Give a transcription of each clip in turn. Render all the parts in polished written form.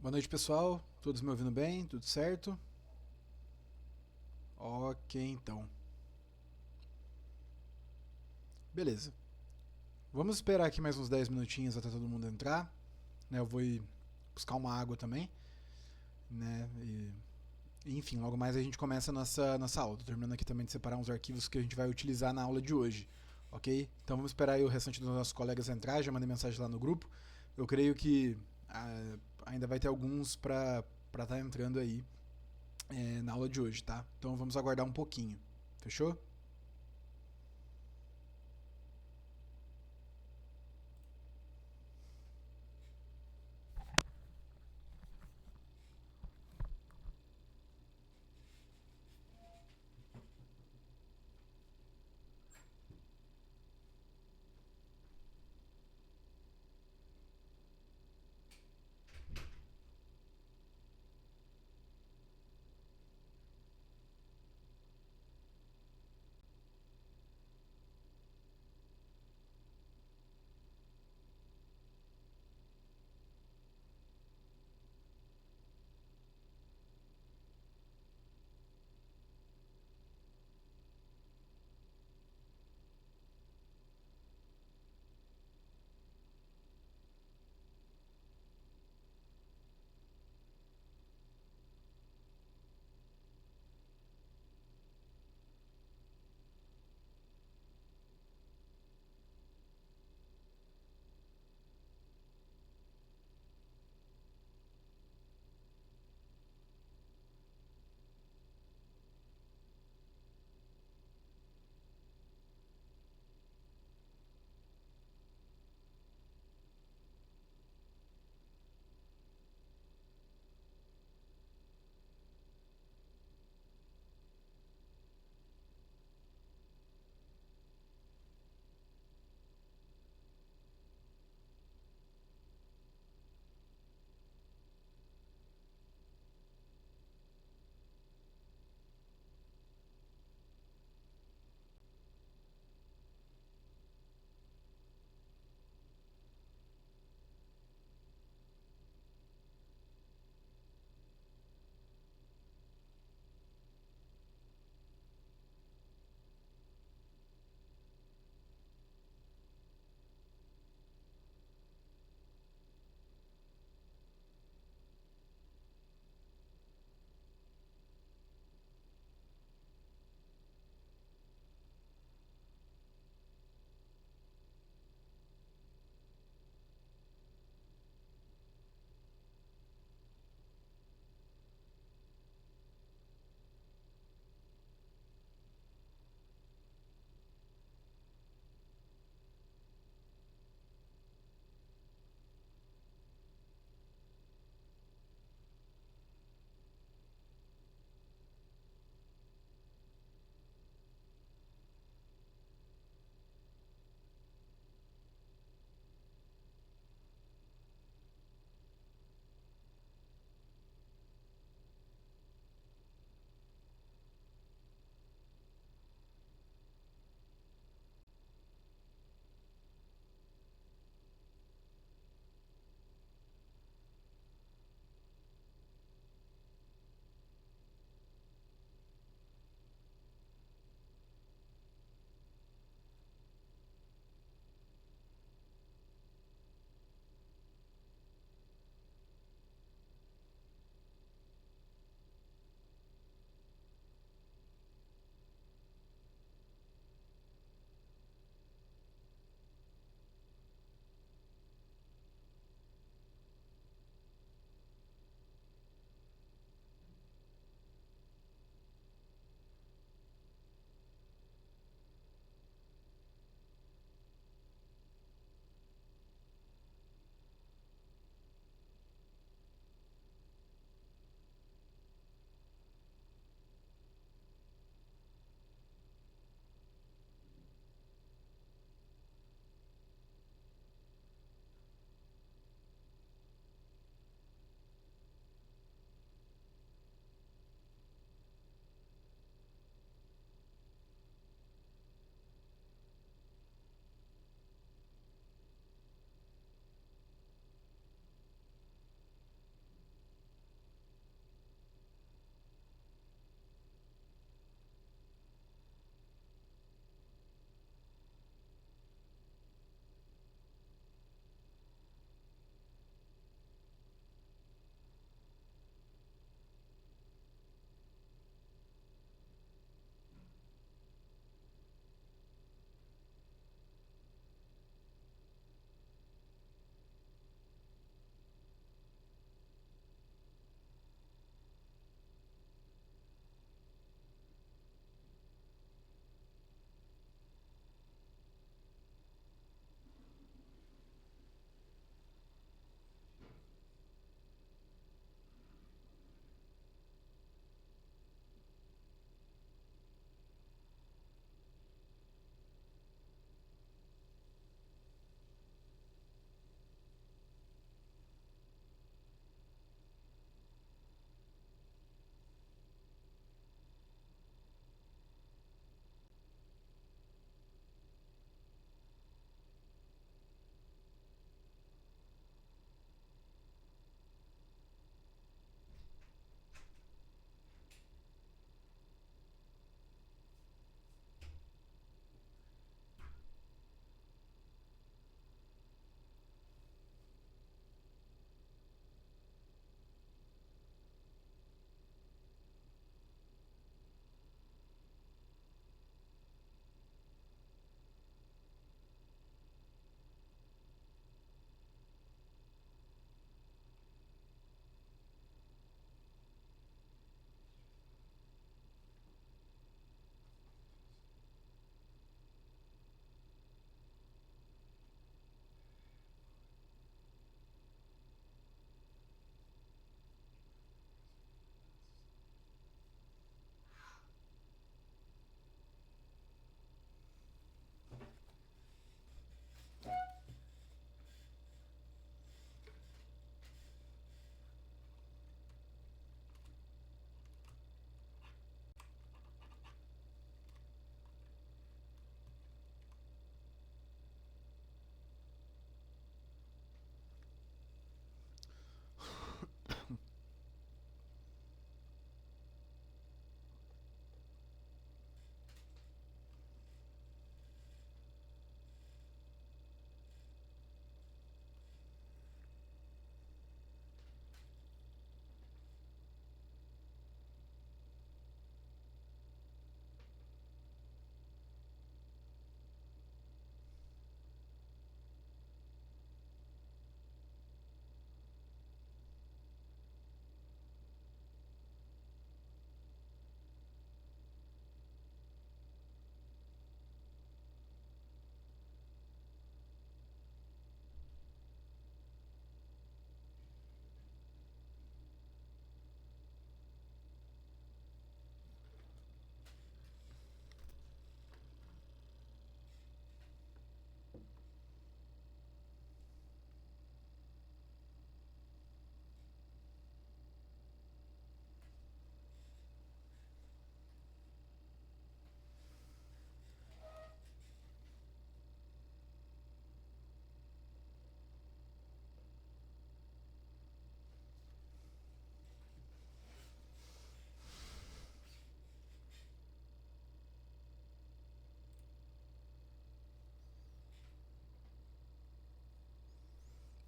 Boa noite, pessoal. Todos me ouvindo bem? Tudo certo? Ok, então. Beleza. Vamos esperar aqui mais uns 10 minutinhos até todo mundo entrar. Né, eu vou ir buscar uma água também. Né, enfim, logo mais a gente começa a nossa aula. Tô terminando aqui também de separar uns arquivos que a gente vai utilizar na aula de hoje. Ok? Então vamos esperar aí o restante dos nossos colegas entrar. Já mandei mensagem lá no grupo. Eu creio que ainda vai ter alguns para estar entrando aí na aula de hoje, tá? Então vamos aguardar um pouquinho. Fechou?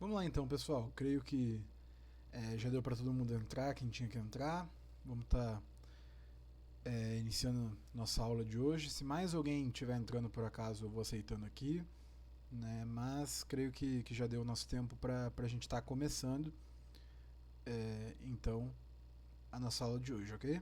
Vamos lá então, pessoal. Creio que já deu para todo mundo entrar, quem tinha que entrar. Vamos estar iniciando nossa aula de hoje. Se mais alguém estiver entrando por acaso, eu vou aceitando aqui, né? Mas creio que já deu o nosso tempo para a gente estar começando, então, a nossa aula de hoje, ok?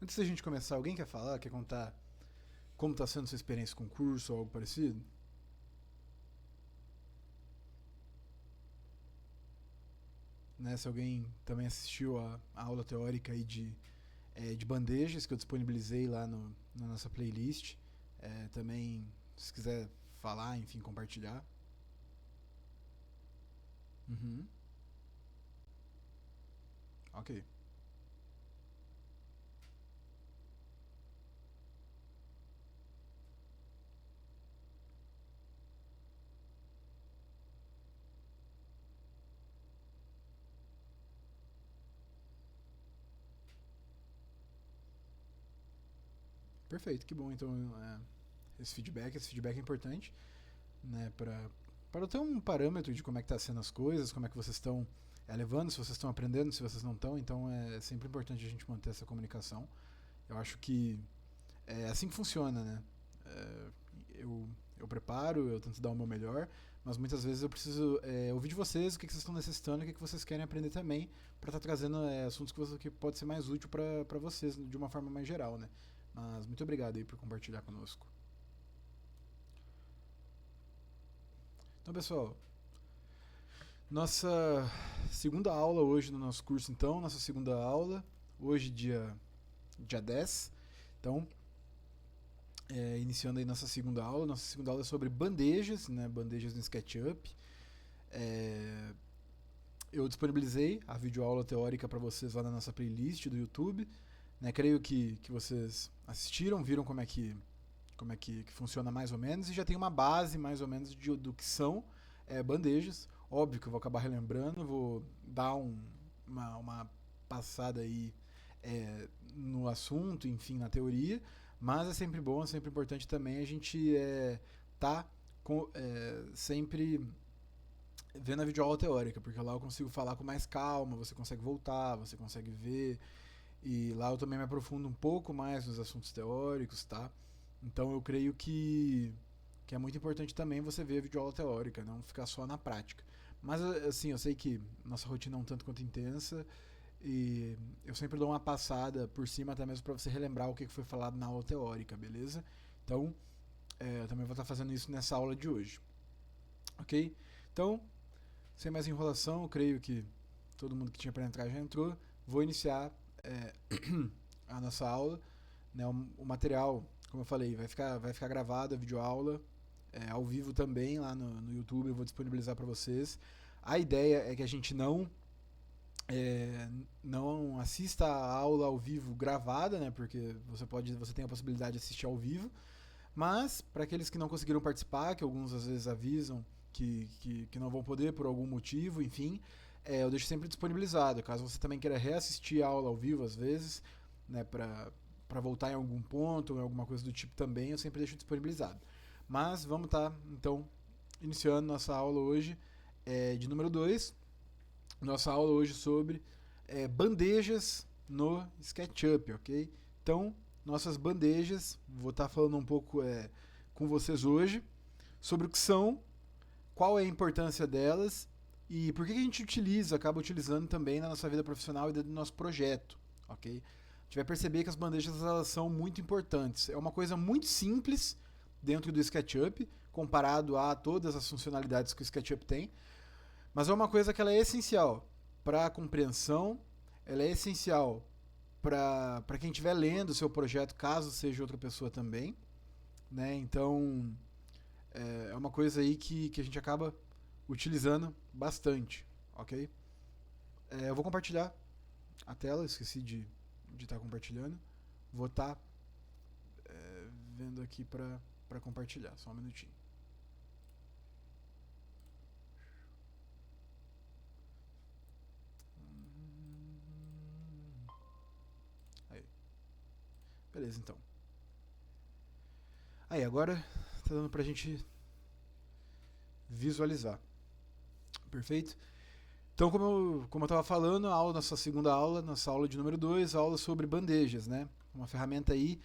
Antes da gente começar, alguém quer falar? Quer contar como está sendo sua experiência com curso ou algo parecido? Né, se alguém também assistiu a aula teórica aí de bandejas que eu disponibilizei lá na nossa playlist. Também, se quiser falar, enfim, compartilhar. Uhum. Ok. Perfeito, que bom. Então, esse feedback é importante, né, para eu ter um parâmetro de como é que tá sendo as coisas, como é que vocês estão levando, se vocês estão aprendendo, se vocês não estão. Então, é sempre importante a gente manter essa comunicação. Eu acho que é assim que funciona, né? É, eu preparo, eu tento dar o meu melhor, mas muitas vezes eu preciso ouvir de vocês o que vocês estão necessitando, o que vocês querem aprender também, para estar trazendo assuntos que pode ser mais útil para vocês de uma forma mais geral, né? Mas muito obrigado aí por compartilhar conosco. Então, pessoal, nossa segunda aula hoje no nosso curso, então, nossa segunda aula, hoje dia 10. Então, iniciando aí nossa segunda aula. Nossa segunda aula é sobre bandejas, né? Bandejas no SketchUp. Eu disponibilizei a videoaula teórica para vocês lá na nossa playlist do YouTube. Né? Creio que vocês assistiram, viram como é que funciona mais ou menos, e já tem uma base mais ou menos do que são bandejas. Óbvio que eu vou acabar relembrando, vou dar uma passada aí no assunto, enfim, na teoria, mas é sempre bom, é sempre importante também a gente tá sempre vendo a videoaula teórica, porque lá eu consigo falar com mais calma, você consegue voltar, você consegue ver, e lá eu também me aprofundo um pouco mais nos assuntos teóricos, tá? Então eu creio que é muito importante também você ver a videoaula teórica, não ficar só na prática. Mas assim, eu sei que nossa rotina é um tanto quanto intensa, e eu sempre dou uma passada por cima até mesmo para você relembrar o que foi falado na aula teórica, beleza? Então, eu também vou estar fazendo isso nessa aula de hoje, ok? Então, sem mais enrolação, eu creio que todo mundo que tinha para entrar já entrou. Vou iniciar a nossa aula. Né, o material, como eu falei, vai ficar gravado a videoaula, ao vivo também lá no YouTube, eu vou disponibilizar para vocês. A ideia é que a gente não assista a aula ao vivo gravada, né, porque você tem a possibilidade de assistir ao vivo, mas para aqueles que não conseguiram participar, que alguns às vezes avisam que não vão poder por algum motivo, enfim, eu deixo sempre disponibilizado. Caso você também queira reassistir a aula ao vivo às vezes, né, para voltar em algum ponto, ou em alguma coisa do tipo também, eu sempre deixo disponibilizado. Mas vamos estar, então, iniciando nossa aula hoje de número 2. Nossa aula hoje sobre bandejas no SketchUp, ok? Então, nossas bandejas, vou estar falando um pouco com vocês hoje sobre o que são, qual é a importância delas e por que a gente acaba utilizando também na nossa vida profissional e dentro do nosso projeto, ok? A gente vai perceber que as bandejas elas são muito importantes. É uma coisa muito simples dentro do SketchUp, comparado a todas as funcionalidades que o SketchUp tem, mas é uma coisa que ela é essencial para a compreensão, ela é essencial para quem estiver lendo o seu projeto, caso seja outra pessoa também, né? Então, é uma coisa aí que a gente acaba utilizando bastante, ok? Eu vou compartilhar a tela, esqueci de estar compartilhando. Vou estar vendo aqui para compartilhar, só um minutinho. Beleza, então. Aí, agora tá dando pra gente visualizar. Perfeito? Então, como eu estava falando, nossa segunda aula, nossa aula de número 2, aula sobre bandejas, né? Uma ferramenta aí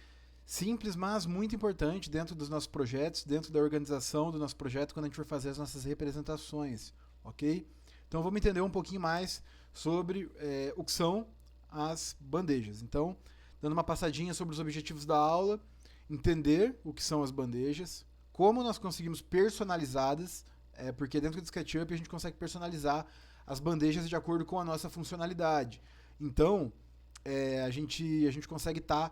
simples, mas muito importante dentro dos nossos projetos, dentro da organização do nosso projeto, quando a gente for fazer as nossas representações, ok? Então, vamos entender um pouquinho mais sobre o que são as bandejas. Então, dando uma passadinha sobre os objetivos da aula, entender o que são as bandejas, como nós conseguimos personalizadas, porque dentro do SketchUp a gente consegue personalizar as bandejas de acordo com a nossa funcionalidade. Então, a gente consegue estar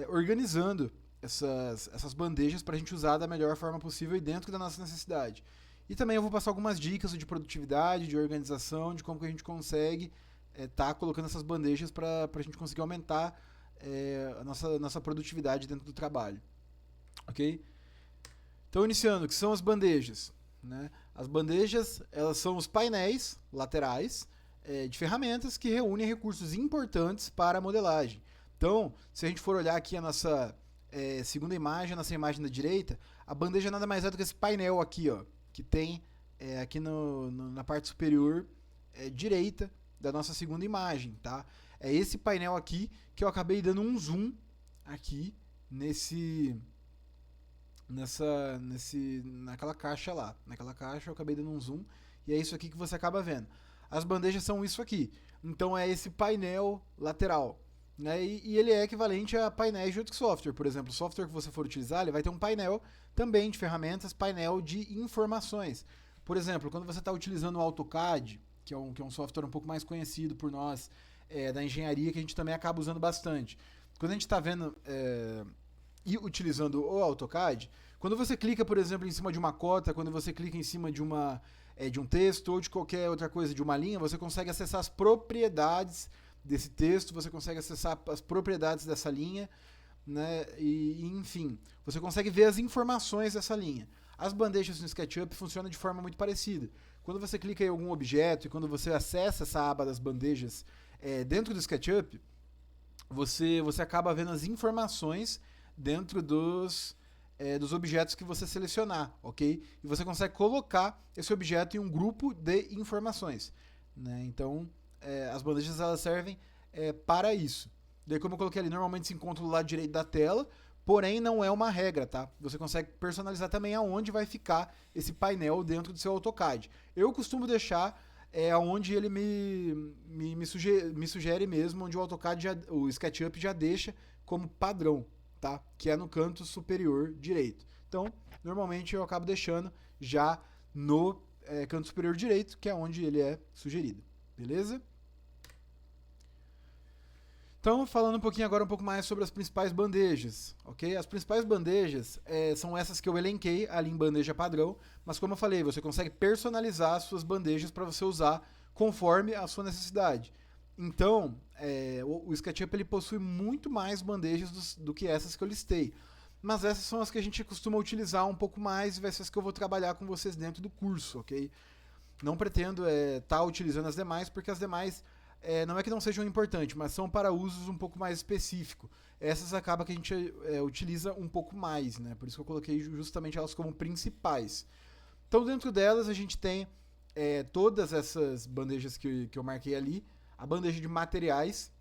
organizando essas bandejas para a gente usar da melhor forma possível e dentro da nossa necessidade. E também eu vou passar algumas dicas de produtividade, de organização, de como que a gente consegue estar colocando essas bandejas para a gente conseguir aumentar a nossa produtividade dentro do trabalho. Ok? Então, iniciando, o que são as bandejas? Né? As bandejas, elas são os painéis laterais de ferramentas que reúnem recursos importantes para a modelagem. Então, se a gente for olhar aqui a nossa segunda imagem, a nossa imagem da direita, a bandeja nada mais é do que esse painel aqui, ó, que tem aqui na parte superior direita da nossa segunda imagem. Tá? É esse painel aqui que eu acabei dando um zoom aqui naquela caixa lá. Naquela caixa eu acabei dando um zoom e é isso aqui que você acaba vendo. As bandejas são isso aqui. Então é esse painel lateral. Né? E ele é equivalente a painéis de outro software. Por exemplo, o software que você for utilizar, ele vai ter um painel também de ferramentas, painel de informações. Por exemplo, quando você está utilizando o AutoCAD, que é um software um pouco mais conhecido por nós, da engenharia, que a gente também acaba usando bastante. Quando a gente está vendo e utilizando o AutoCAD, quando você clica, por exemplo, em cima de uma cota, quando você clica em cima de um texto ou de qualquer outra coisa, de uma linha, você consegue acessar as propriedades desse texto, você consegue acessar as propriedades dessa linha, né? E enfim, você consegue ver as informações dessa linha. As bandejas no SketchUp funcionam de forma muito parecida. Quando você clica em algum objeto e quando você acessa essa aba das bandejas dentro do SketchUp, você acaba vendo as informações dentro dos objetos que você selecionar, ok? E você consegue colocar esse objeto em um grupo de informações, né? Então, as bandejas elas servem para isso. Daí, como eu coloquei ali, normalmente se encontra do lado direito da tela, porém não é uma regra, tá? Você consegue personalizar também aonde vai ficar esse painel dentro do seu AutoCAD. Eu costumo deixar aonde ele me sugere mesmo, onde o AutoCAD, o SketchUp já deixa como padrão, tá? Que é no canto superior direito. Então, normalmente eu acabo deixando já no canto superior direito, que é onde ele é sugerido. Beleza? Então, falando um pouco mais sobre as principais bandejas, ok? As principais bandejas são essas que eu elenquei ali em bandeja padrão, mas como eu falei, você consegue personalizar as suas bandejas para você usar conforme a sua necessidade. Então, o SketchUp ele possui muito mais bandejas do que essas que eu listei, mas essas são as que a gente costuma utilizar um pouco mais e vai ser as que eu vou trabalhar com vocês dentro do curso, ok? Não pretendo estar utilizando as demais, porque as demais não é que não sejam importantes, mas são para usos um pouco mais específicos. Essas acaba que a gente utiliza um pouco mais, né? Por isso que eu coloquei justamente elas como principais. Então, dentro delas, a gente tem todas essas bandejas que eu marquei ali. A bandeja de materiais,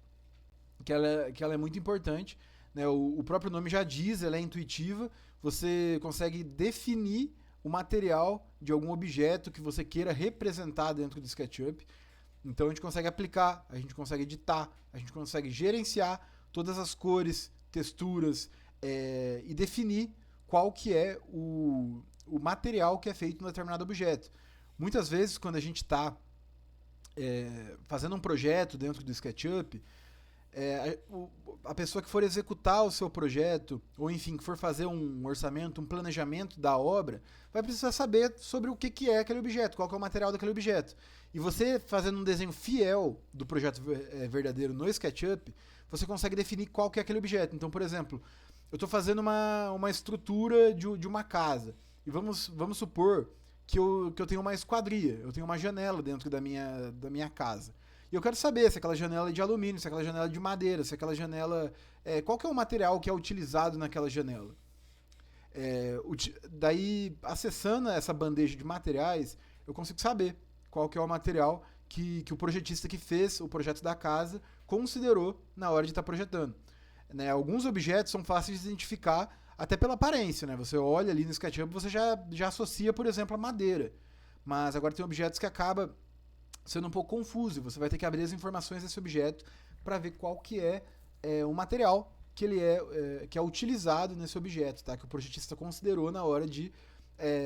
que ela é muito importante, né? O próprio nome já diz, ela é intuitiva. Você consegue definir o material de algum objeto que você queira representar dentro do SketchUp. Então a gente consegue aplicar, a gente consegue editar, a gente consegue gerenciar todas as cores, texturas e definir qual que é o material que é feito em um determinado objeto. Muitas vezes, quando a gente está fazendo um projeto dentro do SketchUp, a pessoa que for executar o seu projeto, ou enfim, que for fazer um orçamento, um planejamento da obra, vai precisar saber sobre o que é aquele objeto, qual que é o material daquele objeto. E você fazendo um desenho fiel do projeto verdadeiro no SketchUp, você consegue definir qual que é aquele objeto. Então, por exemplo, eu estou fazendo uma estrutura de uma casa, e vamos supor que eu tenho uma esquadria, eu tenho uma janela dentro da minha casa. E eu quero saber se aquela janela é de alumínio, se aquela janela é de madeira, se aquela janela... qual que é o material que é utilizado naquela janela. Daí, acessando essa bandeja de materiais, eu consigo saber qual que é o material que o projetista que fez o projeto da casa considerou na hora de estar projetando. Né? Alguns objetos são fáceis de identificar até pela aparência. Né? Você olha ali no SketchUp e você já associa, por exemplo, a madeira. Mas agora tem objetos que acaba sendo um pouco confuso. Você vai ter que abrir as informações desse objeto para ver qual que é o material que é utilizado nesse objeto, tá? Que o projetista considerou na hora de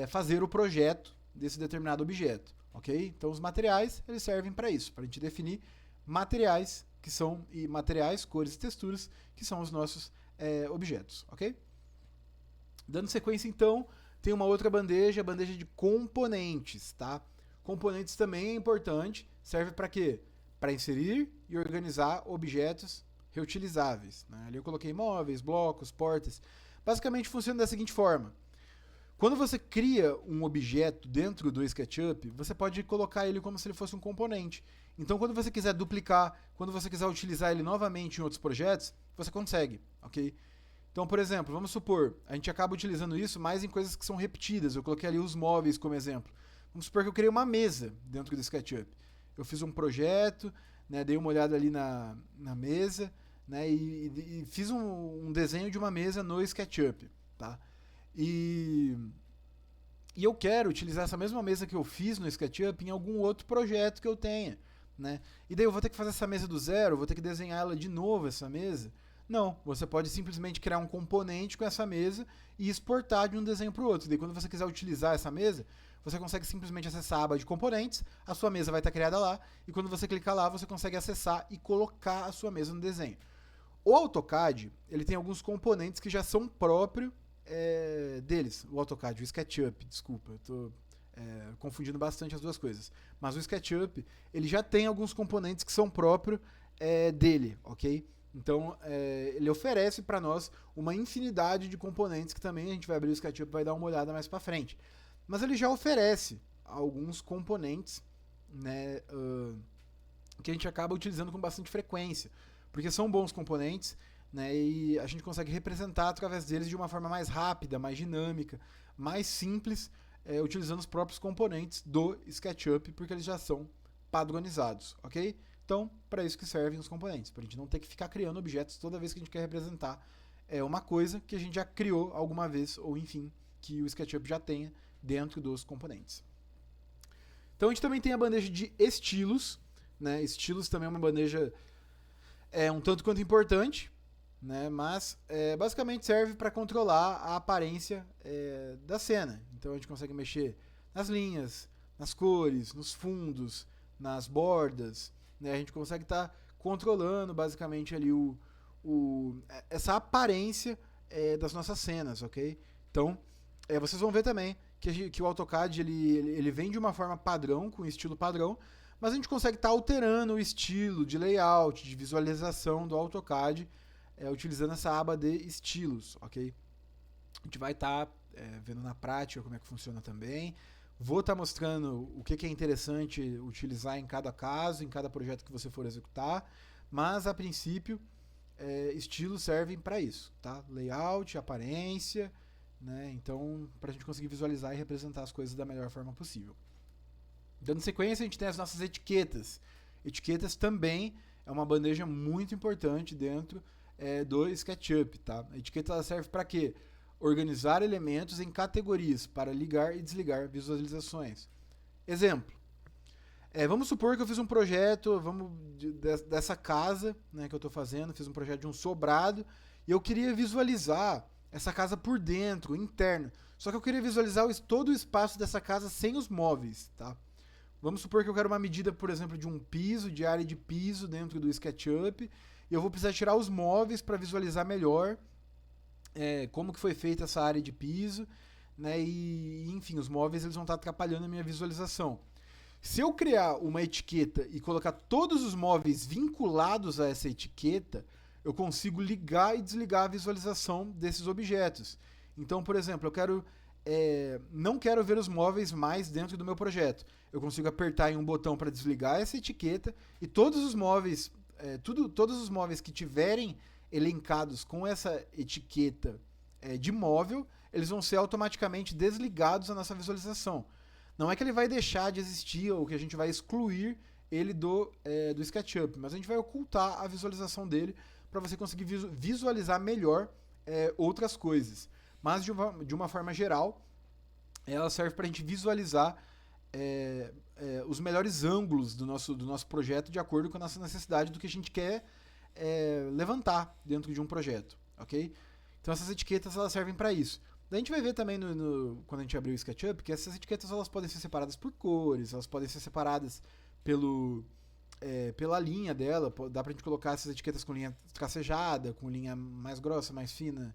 fazer o projeto desse determinado objeto, ok? Então os materiais eles servem para isso, para a gente definir materiais materiais, cores e texturas que são os nossos objetos, ok? Dando sequência então, tem uma outra bandeja, a bandeja de componentes, tá? Componentes também é importante, serve para quê? Para inserir e organizar objetos reutilizáveis. Né? Ali eu coloquei móveis, blocos, portas. Basicamente funciona da seguinte forma. Quando você cria um objeto dentro do SketchUp, você pode colocar ele como se ele fosse um componente. Então, quando você quiser duplicar, quando você quiser utilizar ele novamente em outros projetos, você consegue, ok? Então, por exemplo, vamos supor, a gente acaba utilizando isso mais em coisas que são repetidas. Eu coloquei ali os móveis como exemplo. Vamos supor que eu criei uma mesa dentro do SketchUp. Eu fiz um projeto, né, dei uma olhada ali na mesa, né, e fiz um desenho de uma mesa no SketchUp, tá? E eu quero utilizar essa mesma mesa que eu fiz no SketchUp em algum outro projeto que eu tenha, né? E daí eu vou ter que fazer essa mesa do zero, vou ter que desenhar ela de novo, essa mesa? Não, você pode simplesmente criar um componente com essa mesa e exportar de um desenho para o outro. E daí quando você quiser utilizar essa mesa, você consegue simplesmente acessar a aba de componentes, a sua mesa vai estar criada lá, e quando você clicar lá, você consegue acessar e colocar a sua mesa no desenho. O AutoCAD, ele tem alguns componentes que já são próprios deles. O AutoCAD, o SketchUp, desculpa, eu estou confundindo bastante as duas coisas. Mas o SketchUp, ele já tem alguns componentes que são próprios dele, ok? Então, ele oferece para nós uma infinidade de componentes que também a gente vai abrir o SketchUp e vai dar uma olhada mais para frente. Mas ele já oferece alguns componentes, né, que a gente acaba utilizando com bastante frequência, porque são bons componentes, né, e a gente consegue representar através deles de uma forma mais rápida, mais dinâmica, mais simples, utilizando os próprios componentes do SketchUp, porque eles já são padronizados, ok? Então, para isso que servem os componentes, para a gente não ter que ficar criando objetos toda vez que a gente quer representar uma coisa que a gente já criou alguma vez, ou enfim, que o SketchUp já tenha dentro dos componentes. Então a gente também tem a bandeja de estilos, né? Estilos também é uma bandeja um tanto quanto importante, né? Mas basicamente serve para controlar a aparência da cena. Então a gente consegue mexer nas linhas, nas cores, nos fundos, nas bordas, né? A gente consegue estar controlando basicamente ali essa aparência das nossas cenas, ok? Então vocês vão ver também que o AutoCAD ele vem de uma forma padrão, com estilo padrão, mas a gente consegue estar alterando o estilo de layout, de visualização do AutoCAD, utilizando essa aba de estilos, ok? A gente vai estar vendo na prática como é que funciona também. Vou estar mostrando o que é interessante utilizar em cada caso, em cada projeto que você for executar, mas a princípio estilos servem para isso, tá? Layout, aparência, né? Então, para a gente conseguir visualizar e representar as coisas da melhor forma possível. Dando sequência, a gente tem as nossas etiquetas. Etiquetas também é uma bandeja muito importante dentro do SketchUp, tá? A etiqueta ela serve para quê? Organizar elementos em categorias para ligar e desligar visualizações. Exemplo. Vamos supor que eu fiz um projeto dessa casa, né, que eu estou fazendo, fiz um projeto de um sobrado e eu queria visualizar essa casa por dentro, interno. Só que eu queria visualizar todo o espaço dessa casa sem os móveis, tá? Vamos supor que eu quero uma medida, por exemplo, de um piso, de área de piso dentro do SketchUp, e eu vou precisar tirar os móveis para visualizar melhor como que foi feita essa área de piso, né? E enfim, os móveis eles vão estar atrapalhando a minha visualização. Se eu criar uma etiqueta e colocar todos os móveis vinculados a essa etiqueta, eu consigo ligar e desligar a visualização desses objetos. Então, por exemplo, eu quero não quero ver os móveis mais dentro do meu projeto. Eu consigo apertar em um botão para desligar essa etiqueta e todos os móveis, todos os móveis que tiverem elencados com essa etiqueta de móvel, eles vão ser automaticamente desligados da nossa visualização. Não é que ele vai deixar de existir ou que a gente vai excluir ele do SketchUp, mas a gente vai ocultar a visualização dele para você conseguir visualizar melhor outras coisas. Mas de uma forma geral, ela serve para a gente visualizar os melhores ângulos do nosso projeto de acordo com a nossa necessidade do que a gente quer levantar dentro de um projeto, ok? Então essas etiquetas elas servem para isso. Daí a gente vai ver também quando a gente abrir o SketchUp que essas etiquetas elas podem ser separadas por cores, elas podem ser separadas pela linha dela. Dá pra gente colocar essas etiquetas com linha tracejada, com linha mais grossa, mais fina,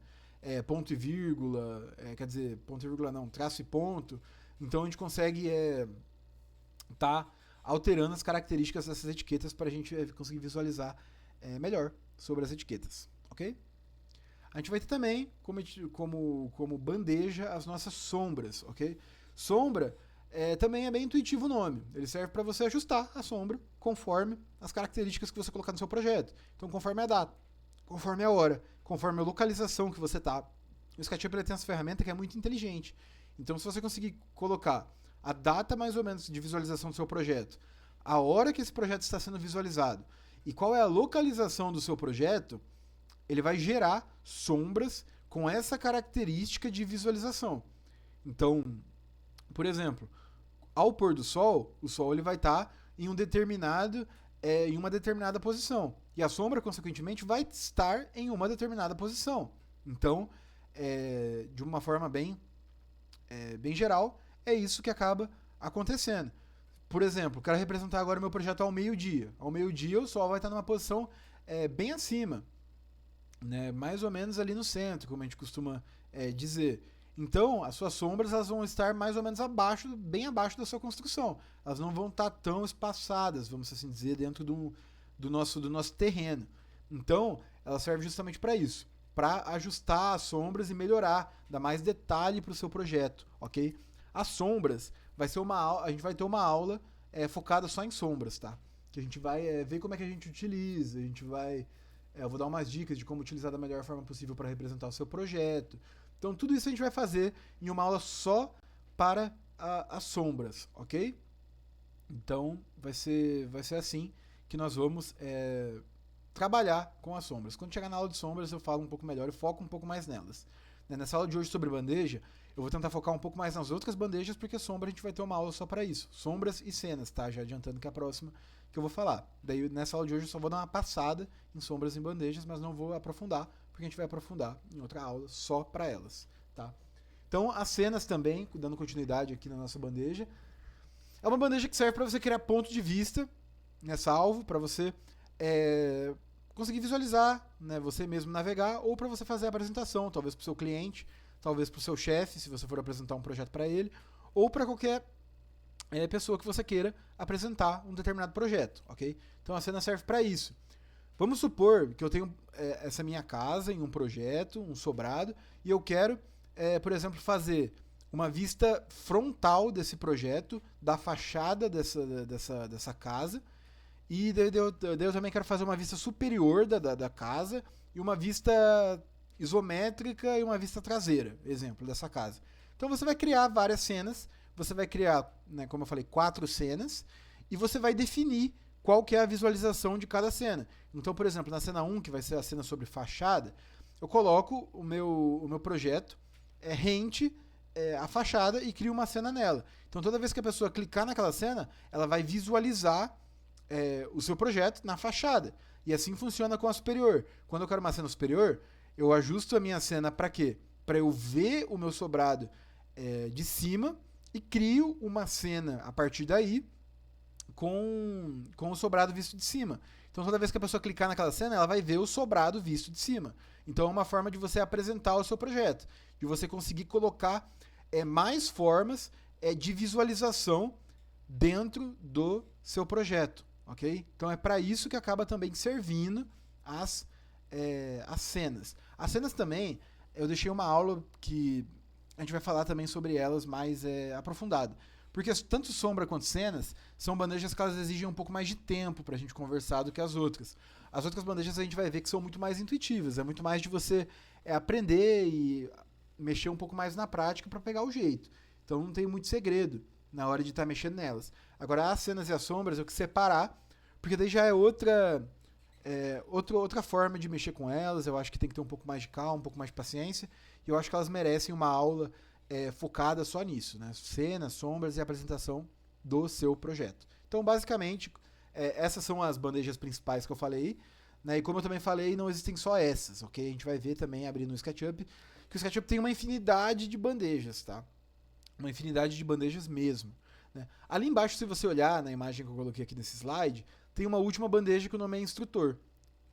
ponto e vírgula, quer dizer, ponto e vírgula não, traço e ponto. Então a gente consegue tá alterando as características dessas etiquetas para a gente conseguir visualizar melhor sobre as etiquetas, ok? A gente vai ter também como bandeja as nossas sombras, ok? Sombra também é bem intuitivo o nome. Ele serve para você ajustar a sombra conforme as características que você colocar no seu projeto. Então, conforme a data, conforme a hora, conforme a localização que você está. O SketchUp ele tem essa ferramenta que é muito inteligente. Então, se você conseguir colocar a data mais ou menos de visualização do seu projeto, a hora que esse projeto está sendo visualizado e qual é a localização do seu projeto, ele vai gerar sombras com essa característica de visualização. Então, por exemplo, ao pôr do sol, o sol ele vai estar em uma determinada posição. E a sombra, consequentemente, vai estar em uma determinada posição. Então, de uma forma bem geral, é isso que acaba acontecendo. Por exemplo, quero representar agora o meu projeto ao meio-dia. Ao meio-dia, o sol vai estar numa posição bem acima, né? Mais ou menos ali no centro, como a gente costuma dizer. Então, as suas sombras elas vão estar mais ou menos bem abaixo da sua construção. Elas não vão estar tão espaçadas, vamos assim dizer, dentro do nosso terreno. Então, ela serve justamente para isso, para ajustar as sombras e melhorar, dar mais detalhe para o seu projeto, ok? As sombras, a gente vai ter uma aula focada só em sombras, tá? Que a gente vai ver como é que a gente utiliza, a gente vai... eu vou dar umas dicas de como utilizar da melhor forma possível para representar o seu projeto. Então, tudo isso a gente vai fazer em uma aula só para as sombras, ok? Então, vai ser assim que nós vamos trabalhar com as sombras. Quando chegar na aula de sombras, eu falo um pouco melhor e foco um pouco mais nelas. Nessa aula de hoje sobre bandeja, eu vou tentar focar um pouco mais nas outras bandejas, porque sombra a gente vai ter uma aula só para isso. Sombras e cenas, tá? Já adiantando que é a próxima que eu vou falar. Daí, nessa aula de hoje, eu só vou dar uma passada em sombras e bandejas, mas não vou aprofundar, porque a gente vai aprofundar em outra aula só para elas, tá? Então, as cenas também, dando continuidade aqui na nossa bandeja, é uma bandeja que serve para você criar ponto de vista, salvo, para você conseguir visualizar, né, você mesmo navegar, ou para você fazer a apresentação, talvez para o seu cliente, talvez para o seu chefe, se você for apresentar um projeto para ele, ou para qualquer pessoa que você queira apresentar um determinado projeto, ok? Então a cena serve para isso. Vamos supor que eu tenho essa minha casa em um projeto, um sobrado, e eu quero, por exemplo, fazer uma vista frontal desse projeto, da fachada dessa casa, e daí eu também quero fazer uma vista superior da casa e uma vista isométrica e uma vista traseira, exemplo, dessa casa. Então você vai criar várias cenas, você vai criar, né, como eu falei, 4 cenas, e você vai definir qual que é a visualização de cada cena. Então, por exemplo, na cena 1, que vai ser a cena sobre fachada, eu coloco o meu projeto rente a fachada e crio uma cena nela. Então, toda vez que a pessoa clicar naquela cena, ela vai visualizar o seu projeto na fachada. E assim funciona com a superior. Quando eu quero uma cena superior, eu ajusto a minha cena para quê? Para eu ver o meu sobrado de cima e crio uma cena a partir daí com o sobrado visto de cima. Então toda vez que a pessoa clicar naquela cena, ela vai ver o sobrado visto de cima. Então é uma forma de você apresentar o seu projeto, de você conseguir colocar mais formas de visualização dentro do seu projeto, ok? Então é para isso que acaba também servindo as cenas. As cenas também, eu deixei uma aula que a gente vai falar também sobre elas mais aprofundado. Porque tanto sombra quanto cenas são bandejas que elas exigem um pouco mais de tempo pra gente conversar do que as outras. As outras bandejas a gente vai ver que são muito mais intuitivas, é muito mais de você aprender e mexer um pouco mais na prática pra pegar o jeito. Então não tem muito segredo na hora de estar mexendo nelas. Agora as cenas e as sombras eu que separar, porque daí já é outra forma de mexer com elas. Eu acho que tem que ter um pouco mais de calma, um pouco mais de paciência. E eu acho que elas merecem uma aula focada só nisso, né? Cenas, sombras e apresentação do seu projeto. Então, basicamente, essas são as bandejas principais que eu falei. Né? E como eu também falei, não existem só essas, ok? A gente vai ver também, abrindo o SketchUp, que o SketchUp tem uma infinidade de bandejas, tá? Uma infinidade de bandejas mesmo. Né? Ali embaixo, se você olhar na imagem que eu coloquei aqui nesse slide, tem uma última bandeja que o nome é instrutor.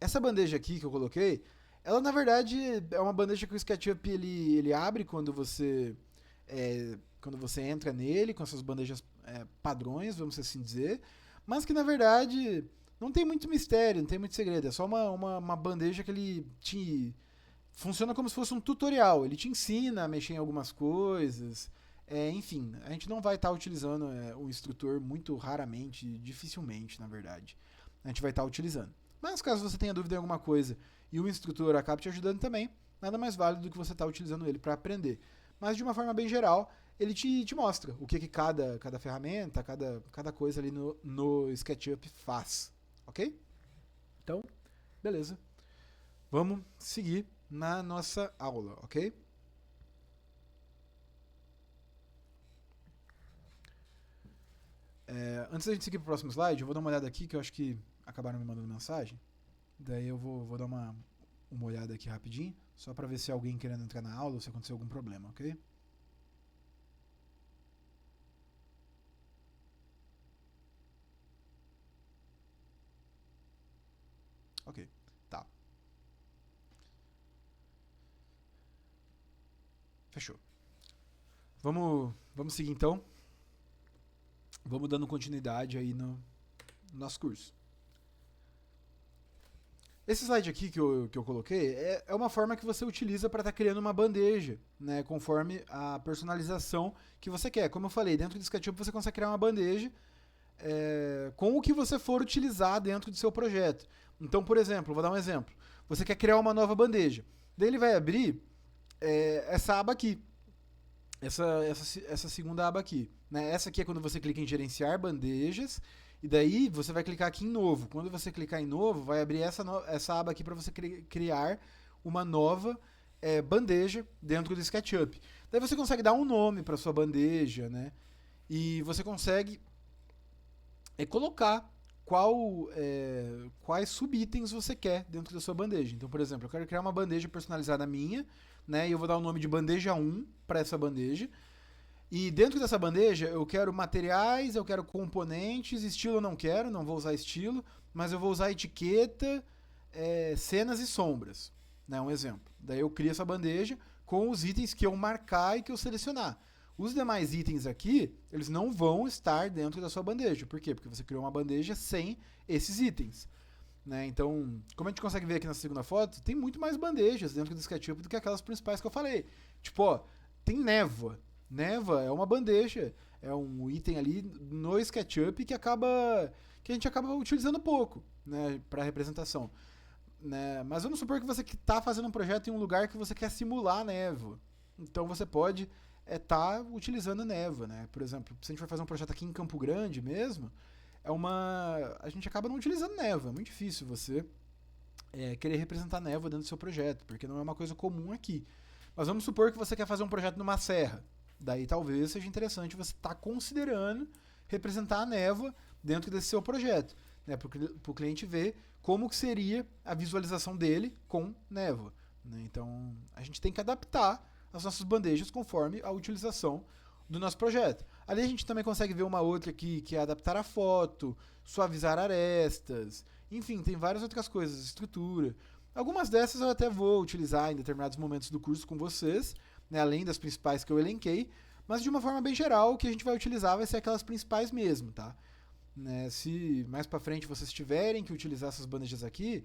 Essa bandeja aqui que eu coloquei, ela na verdade é uma bandeja que o SketchUp ele abre quando você entra nele, com essas bandejas padrões, vamos assim dizer, mas que na verdade não tem muito mistério, não tem muito segredo, é só uma bandeja que funciona como se fosse um tutorial, ele te ensina a mexer em algumas coisas, enfim, a gente não vai estar utilizando o instrutor muito raramente, dificilmente na verdade, a gente vai estar utilizando. Mas caso você tenha dúvida em alguma coisa e o instrutor acabe te ajudando também, nada mais válido do que você estar utilizando ele para aprender. Mas de uma forma bem geral, ele te mostra o que cada ferramenta, cada coisa ali no SketchUp faz. Ok? Então, beleza. Vamos seguir na nossa aula, ok? Antes da gente seguir para o próximo slide, eu vou dar uma olhada aqui, que eu acho que acabaram me mandando mensagem. Daí eu vou dar uma olhada aqui rapidinho, só para ver se alguém querendo entrar na aula ou se aconteceu algum problema, ok? Ok, tá. Fechou. Vamos seguir então. Vamos dando continuidade aí no nosso curso. Esse slide aqui que eu coloquei é uma forma que você utiliza para estar criando uma bandeja, né, conforme a personalização que você quer. Como eu falei, dentro do SketchUp você consegue criar uma bandeja com o que você for utilizar dentro do seu projeto. Então, por exemplo, vou dar um exemplo. Você quer criar uma nova bandeja. Daí ele vai abrir essa aba aqui. Essa segunda aba aqui. Né? Essa aqui é quando você clica em gerenciar bandejas. E daí você vai clicar aqui em novo. Quando você clicar em novo, vai abrir essa aba aqui para você criar uma nova bandeja dentro do SketchUp. Daí você consegue dar um nome para sua bandeja, né? E você consegue colocar quais subitens você quer dentro da sua bandeja. Então, por exemplo, eu quero criar uma bandeja personalizada minha, né? E eu vou dar o nome de bandeja 1 para essa bandeja. E dentro dessa bandeja eu quero materiais, eu quero componentes, estilo eu não vou usar estilo, mas eu vou usar etiqueta, cenas e sombras, né, um exemplo. Daí eu crio essa bandeja com os itens que eu marcar e que eu selecionar. Os demais itens aqui, eles não vão estar dentro da sua bandeja. Por quê? Porque você criou uma bandeja sem esses itens. Né? Então, como a gente consegue ver aqui na segunda foto, tem muito mais bandejas dentro do SketchUp do que aquelas principais que eu falei. Tipo, ó, tem névoa. Névoa é uma bandeja, é um item ali no SketchUp que a gente acaba utilizando pouco, né, para representação. Né? Mas vamos supor que você está fazendo um projeto em um lugar que você quer simular névoa. Então você pode estar utilizando névoa. Né? Por exemplo, se a gente for fazer um projeto aqui em Campo Grande mesmo, a gente acaba não utilizando névoa. É muito difícil você querer representar névoa dentro do seu projeto, porque não é uma coisa comum aqui. Mas vamos supor que você quer fazer um projeto numa serra. Daí talvez seja interessante você estar considerando representar a névoa dentro desse seu projeto, né, para o cliente ver como que seria a visualização dele com névoa. Né? Então a gente tem que adaptar as nossas bandejas conforme a utilização do nosso projeto. Ali a gente também consegue ver uma outra aqui, que é adaptar a foto, suavizar arestas, enfim, tem várias outras coisas, estrutura. Algumas dessas eu até vou utilizar em determinados momentos do curso com vocês, né, além das principais que eu elenquei, mas de uma forma bem geral, o que a gente vai utilizar vai ser aquelas principais mesmo, tá? Né, se mais pra frente vocês tiverem que utilizar essas bandejas aqui,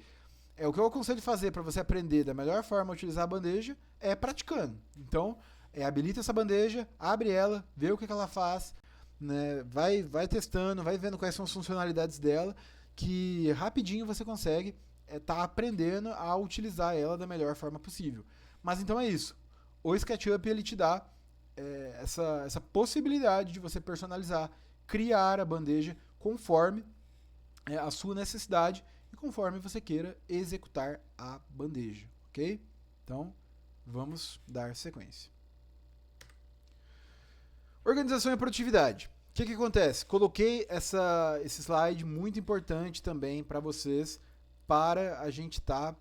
o que eu aconselho fazer para você aprender da melhor forma a utilizar a bandeja é praticando. Então, habilita essa bandeja, abre ela, vê o que ela faz, né? Vai testando, vai vendo quais são as funcionalidades dela, que rapidinho você consegue tá aprendendo a utilizar ela da melhor forma possível. Mas então é isso. O SketchUp ele te dá essa possibilidade de você personalizar, criar a bandeja conforme a sua necessidade e conforme você queira executar a bandeja, ok? Então, vamos dar sequência. Organização e produtividade. O que acontece? Coloquei esse slide muito importante também para vocês, para a gente estar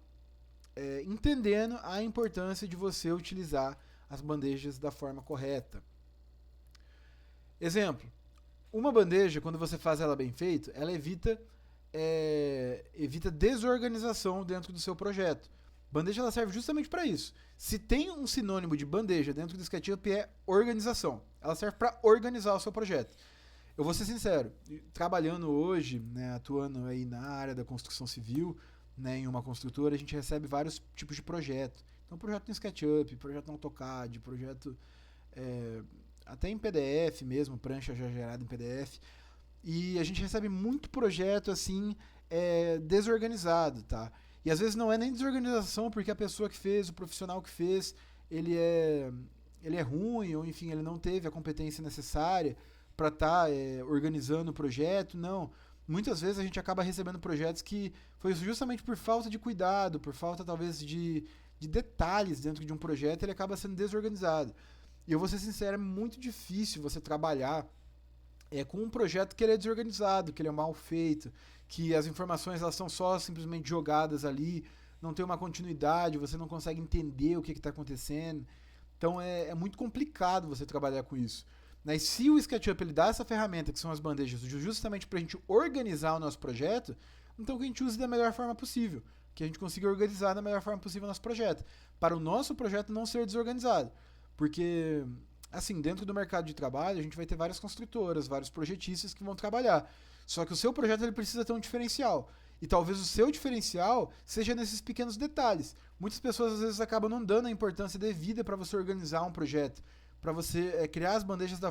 entendendo a importância de você utilizar as bandejas da forma correta. Exemplo, uma bandeja, quando você faz ela bem feita, ela evita desorganização dentro do seu projeto. Bandeja ela serve justamente para isso. Se tem um sinônimo de bandeja dentro do SketchUp é organização. Ela serve para organizar o seu projeto. Eu vou ser sincero, trabalhando hoje, né, atuando aí na área da construção civil, né, em uma construtora, a gente recebe vários tipos de projeto. Então, projeto no SketchUp, projeto no AutoCAD, projeto até em PDF mesmo, prancha já gerada em PDF. E a gente recebe muito projeto assim, desorganizado, tá? E às vezes não é nem desorganização, porque a pessoa que fez, o profissional que fez, ele é ruim, ou enfim, ele não teve a competência necessária para estar organizando o projeto. Não. Muitas vezes a gente acaba recebendo projetos que foi justamente por falta de cuidado, por falta talvez de detalhes dentro de um projeto, ele acaba sendo desorganizado. E eu vou ser sincero, é muito difícil você trabalhar com um projeto que ele é desorganizado, que ele é mal feito, que as informações elas são só simplesmente jogadas ali, não tem uma continuidade, você não consegue entender o que está acontecendo. Então é muito complicado você trabalhar com isso. E se o SketchUp ele dá essa ferramenta, que são as bandejas, justamente para a gente organizar o nosso projeto, então que a gente use da melhor forma possível, que a gente consiga organizar da melhor forma possível o nosso projeto, para o nosso projeto não ser desorganizado. Porque, assim, dentro do mercado de trabalho, a gente vai ter várias construtoras, vários projetistas que vão trabalhar. Só que o seu projeto ele precisa ter um diferencial. E talvez o seu diferencial seja nesses pequenos detalhes. Muitas pessoas às vezes acabam não dando a importância devida para você organizar um projeto, para você criar as bandejas da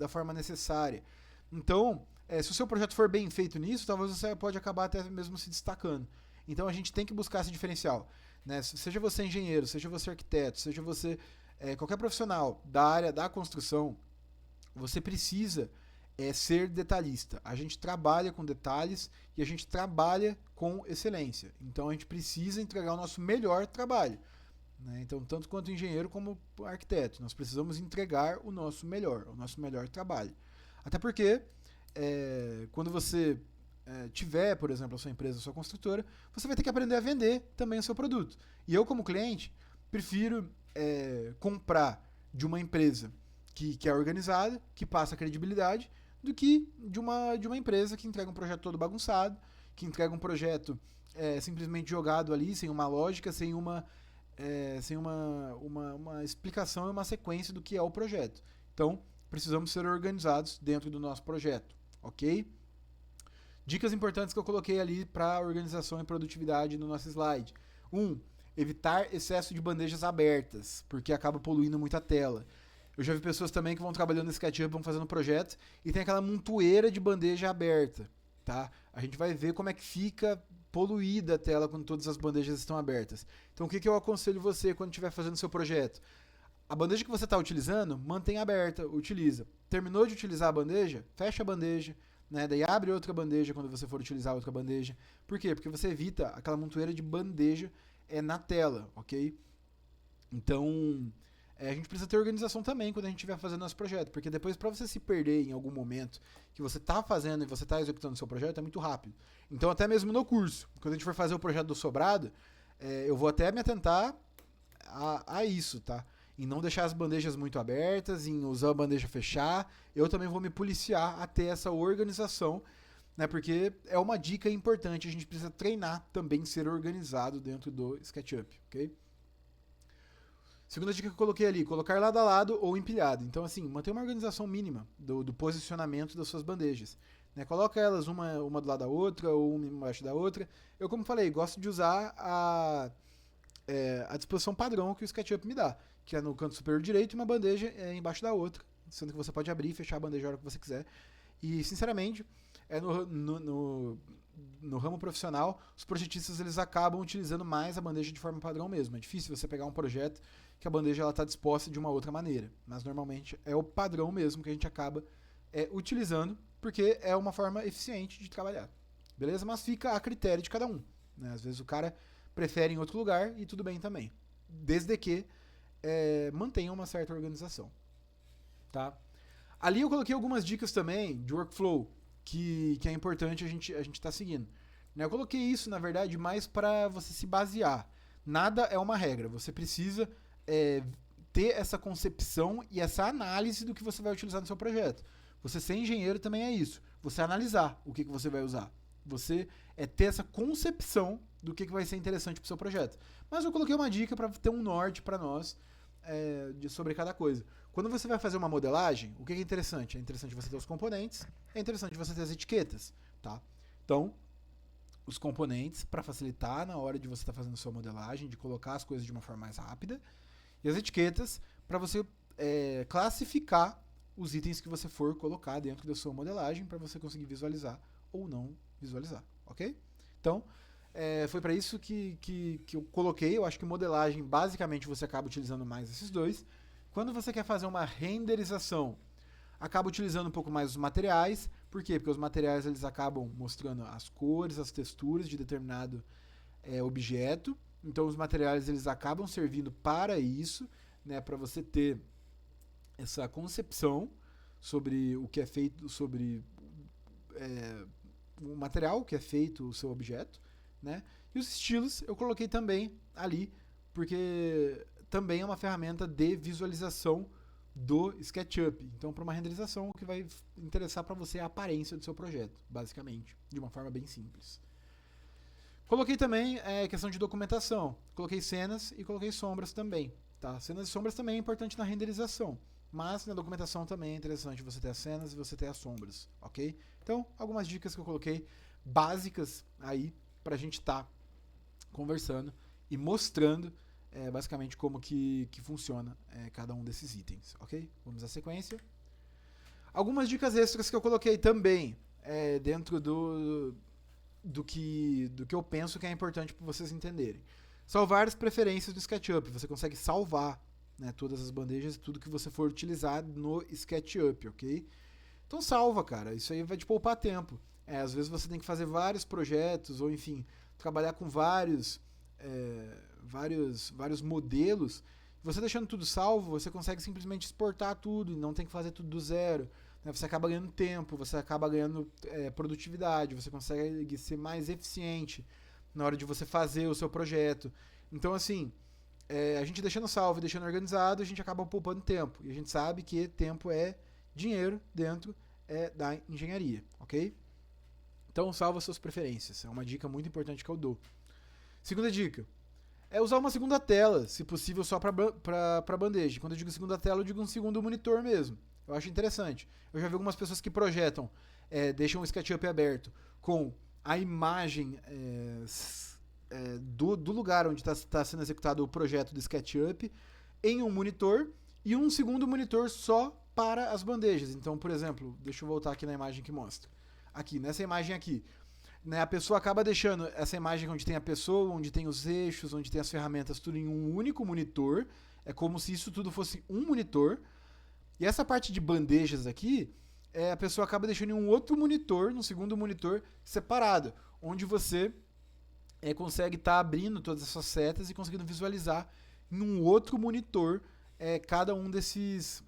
forma necessária. Então, se o seu projeto for bem feito nisso, talvez você pode acabar até mesmo se destacando. Então a gente tem que buscar esse diferencial. Né? Seja você engenheiro, seja você arquiteto, seja você qualquer profissional da área da construção, você precisa ser detalhista. A gente trabalha com detalhes e a gente trabalha com excelência. Então a gente precisa entregar o nosso melhor trabalho. Né? Então, tanto quanto engenheiro como arquiteto, nós precisamos entregar o nosso melhor trabalho. Até porque, quando você tiver, por exemplo, a sua empresa, a sua construtora, você vai ter que aprender a vender também o seu produto. E eu, como cliente, prefiro comprar de uma empresa que é organizada, que passa credibilidade, do que de uma empresa que entrega um projeto todo bagunçado, que entrega um projeto simplesmente jogado ali, sem uma lógica, sem uma explicação e uma sequência do que é o projeto. Então, precisamos ser organizados dentro do nosso projeto, ok? Dicas importantes que eu coloquei ali para organização e produtividade no nosso slide. 1. Evitar excesso de bandejas abertas, porque acaba poluindo muito a tela. Eu já vi pessoas também que vão trabalhando no SketchUp, vão fazendo projetos e tem aquela montoeira de bandeja aberta, tá? A gente vai ver como é que fica poluída a tela quando todas as bandejas estão abertas. Então o que eu aconselho você quando estiver fazendo seu projeto? A bandeja que você está utilizando, mantém aberta, utiliza. Terminou de utilizar a bandeja? Fecha a bandeja, né? Daí abre outra bandeja quando você for utilizar outra bandeja. Por quê? Porque você evita aquela montoeira de bandeja na tela, ok? Então, a gente precisa ter organização também quando a gente estiver fazendo nosso projeto, porque depois para você se perder em algum momento que você está fazendo e você está executando o seu projeto é muito rápido. Então até mesmo no curso, quando a gente for fazer o projeto do sobrado, eu vou até me atentar a isso, tá? Em não deixar as bandejas muito abertas, em usar a bandeja fechar, eu também vou me policiar a ter essa organização, né? Porque é uma dica importante, a gente precisa treinar também ser organizado dentro do SketchUp, ok? Segunda dica que eu coloquei ali, colocar lado a lado ou empilhado. Então, assim, manter uma organização mínima do posicionamento das suas bandejas. Né? Coloca elas uma do lado da outra ou uma embaixo da outra. Eu, como falei, gosto de usar a disposição padrão que o SketchUp me dá, que é no canto superior direito, e uma bandeja embaixo da outra, sendo que você pode abrir e fechar a bandeja a hora que você quiser. E, sinceramente, no ramo profissional, os projetistas eles acabam utilizando mais a bandeja de forma padrão mesmo. É difícil você pegar um projeto que a bandeja está disposta de uma outra maneira, mas normalmente é o padrão mesmo que a gente acaba utilizando, porque é uma forma eficiente de trabalhar. Beleza? Mas fica a critério de cada um. Né? Às vezes o cara prefere em outro lugar e tudo bem também. Desde que mantenha uma certa organização. Tá? Ali eu coloquei algumas dicas também de workflow que é importante a gente estar seguindo. Né? Eu coloquei isso, na verdade, mais para você se basear. Nada é uma regra. Você precisa ter essa concepção e essa análise do que você vai utilizar no seu projeto. Você ser engenheiro também é isso. Você analisar o que você vai usar. Você ter essa concepção do que vai ser interessante para o seu projeto. Mas eu coloquei uma dica para ter um norte para nós sobre cada coisa. Quando você vai fazer uma modelagem, o que é interessante? É interessante você ter os componentes, é interessante você ter as etiquetas. Tá? Então, os componentes para facilitar na hora de você estar fazendo sua modelagem, de colocar as coisas de uma forma mais rápida, e as etiquetas para você classificar os itens que você for colocar dentro da sua modelagem para você conseguir visualizar ou não visualizar, ok? Então, foi para isso que eu coloquei. Eu acho que modelagem, basicamente, você acaba utilizando mais esses dois. Quando você quer fazer uma renderização, acaba utilizando um pouco mais os materiais. Por quê? Porque os materiais eles acabam mostrando as cores, as texturas de determinado objeto. Então, os materiais eles acabam servindo para isso, né, para você ter essa concepção sobre o que é feito, sobre o material que é feito o seu objeto, né? E os estilos eu coloquei também ali, porque também é uma ferramenta de visualização do SketchUp. Então, para uma renderização, o que vai interessar para você é a aparência do seu projeto, basicamente, de uma forma bem simples. Coloquei também questão de documentação. Coloquei cenas e coloquei sombras também. Tá? Cenas e sombras também é importante na renderização. Mas na documentação também é interessante você ter as cenas e você ter as sombras. Ok? Então, algumas dicas que eu coloquei básicas aí para a gente estar conversando e mostrando basicamente como que funciona cada um desses itens. Ok? Vamos à sequência. Algumas dicas extras que eu coloquei também dentro do que eu penso que é importante para vocês entenderem. Salvar as preferências do SketchUp. Você consegue salvar, né, todas as bandejas e tudo que você for utilizar no SketchUp, ok? Então salva, cara. Isso aí vai te poupar tempo. Às vezes você tem que fazer vários projetos, ou enfim, trabalhar com vários modelos. Você deixando tudo salvo, você consegue simplesmente exportar tudo e não tem que fazer tudo do zero. Você acaba ganhando tempo, você acaba ganhando produtividade, você consegue ser mais eficiente na hora de você fazer o seu projeto. Então, assim, a gente deixando salvo e deixando organizado, a gente acaba poupando tempo. E a gente sabe que tempo é dinheiro dentro da engenharia, ok? Então, salva suas preferências. É uma dica muito importante que eu dou. Segunda dica. Usar uma segunda tela, se possível, só para bandeja. Quando eu digo segunda tela, eu digo um segundo monitor mesmo. Eu acho interessante. Eu já vi algumas pessoas que projetam, deixam o SketchUp aberto com a imagem do lugar onde está sendo executado o projeto do SketchUp em um monitor e um segundo monitor só para as bandejas. Então, por exemplo, deixa eu voltar aqui na imagem que mostra. Aqui, nessa imagem aqui, né, a pessoa acaba deixando essa imagem onde tem a pessoa, onde tem os eixos, onde tem as ferramentas, tudo em um único monitor. É como se isso tudo fosse um monitor. E essa parte de bandejas aqui, a pessoa acaba deixando em um outro monitor, num segundo monitor separado, onde você consegue estar abrindo todas essas setas e conseguindo visualizar em um outro monitor cada um desses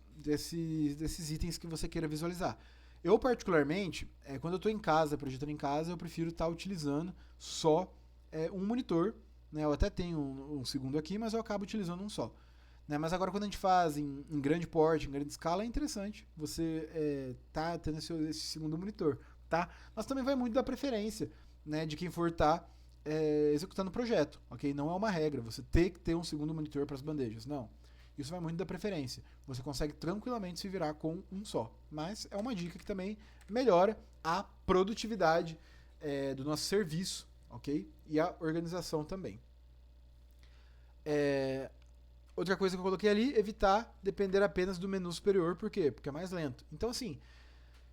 itens que você queira visualizar. Eu, particularmente, quando eu estou em casa, projetando em casa, eu prefiro estar utilizando só um monitor. Né? Eu até tenho um segundo aqui, mas eu acabo utilizando um só. Né? Mas agora, quando a gente faz em grande porte, em grande escala, é interessante você tá tendo esse segundo monitor. Tá? Mas também vai muito da preferência, né, de quem for estar executando o projeto. Okay? Não é uma regra, você tem que ter um segundo monitor para as bandejas. Não. Isso vai muito da preferência. Você consegue tranquilamente se virar com um só. Mas é uma dica que também melhora a produtividade do nosso serviço, ok? E a organização também. Outra coisa que eu coloquei ali, evitar depender apenas do menu superior. Por quê? Porque é mais lento. Então, assim,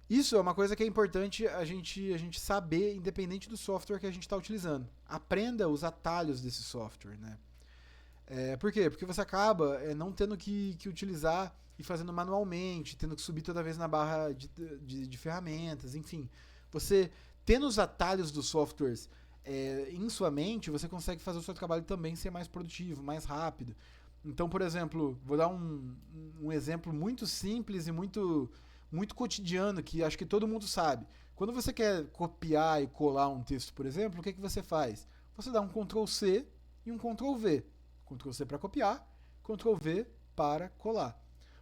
isso é uma coisa que é importante a gente saber, independente do software que a gente está utilizando. Aprenda os atalhos desse software, né? Por quê? Porque você acaba não tendo que utilizar e fazendo manualmente, tendo que subir toda vez na barra de ferramentas, enfim. Você, tendo os atalhos dos softwares em sua mente, você consegue fazer o seu trabalho também ser mais produtivo, mais rápido. Então, por exemplo, vou dar um exemplo muito simples e muito cotidiano, que acho que todo mundo sabe. Quando você quer copiar e colar um texto, por exemplo, o que você faz? Você dá um Ctrl+C e um Ctrl+V. Ctrl+C para copiar, Ctrl+V para colar.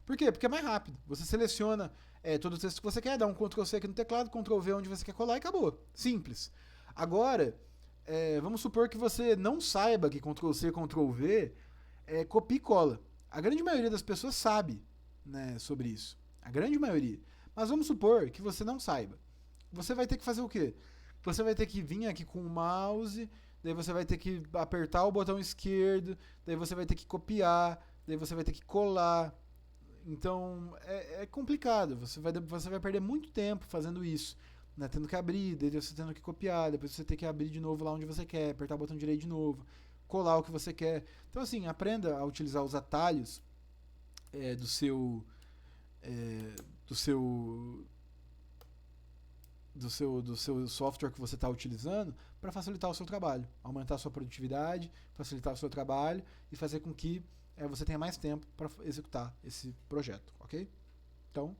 Por quê? Porque é mais rápido. Você seleciona todo o texto que você quer, dá um Ctrl+C aqui no teclado, Ctrl+V onde você quer colar e acabou. Simples. Agora, vamos supor que você não saiba que Ctrl+C, Ctrl+V copia e cola. A grande maioria das pessoas sabe, né, sobre isso. A grande maioria. Mas vamos supor que você não saiba. Você vai ter que fazer o quê? Você vai ter que vir aqui com o mouse, daí você vai ter que apertar o botão esquerdo, daí você vai ter que copiar, daí você vai ter que colar. Então, é complicado. Você vai perder muito tempo fazendo isso, né? Tendo que abrir, daí você tendo que copiar, depois você tem que abrir de novo lá onde você quer, apertar o botão direito de novo, colar o que você quer. Então, assim, aprenda a utilizar os atalhos do seu software que você está utilizando para facilitar o seu trabalho, aumentar a sua produtividade, facilitar o seu trabalho e fazer com que você tenha mais tempo para executar esse projeto, ok? Então,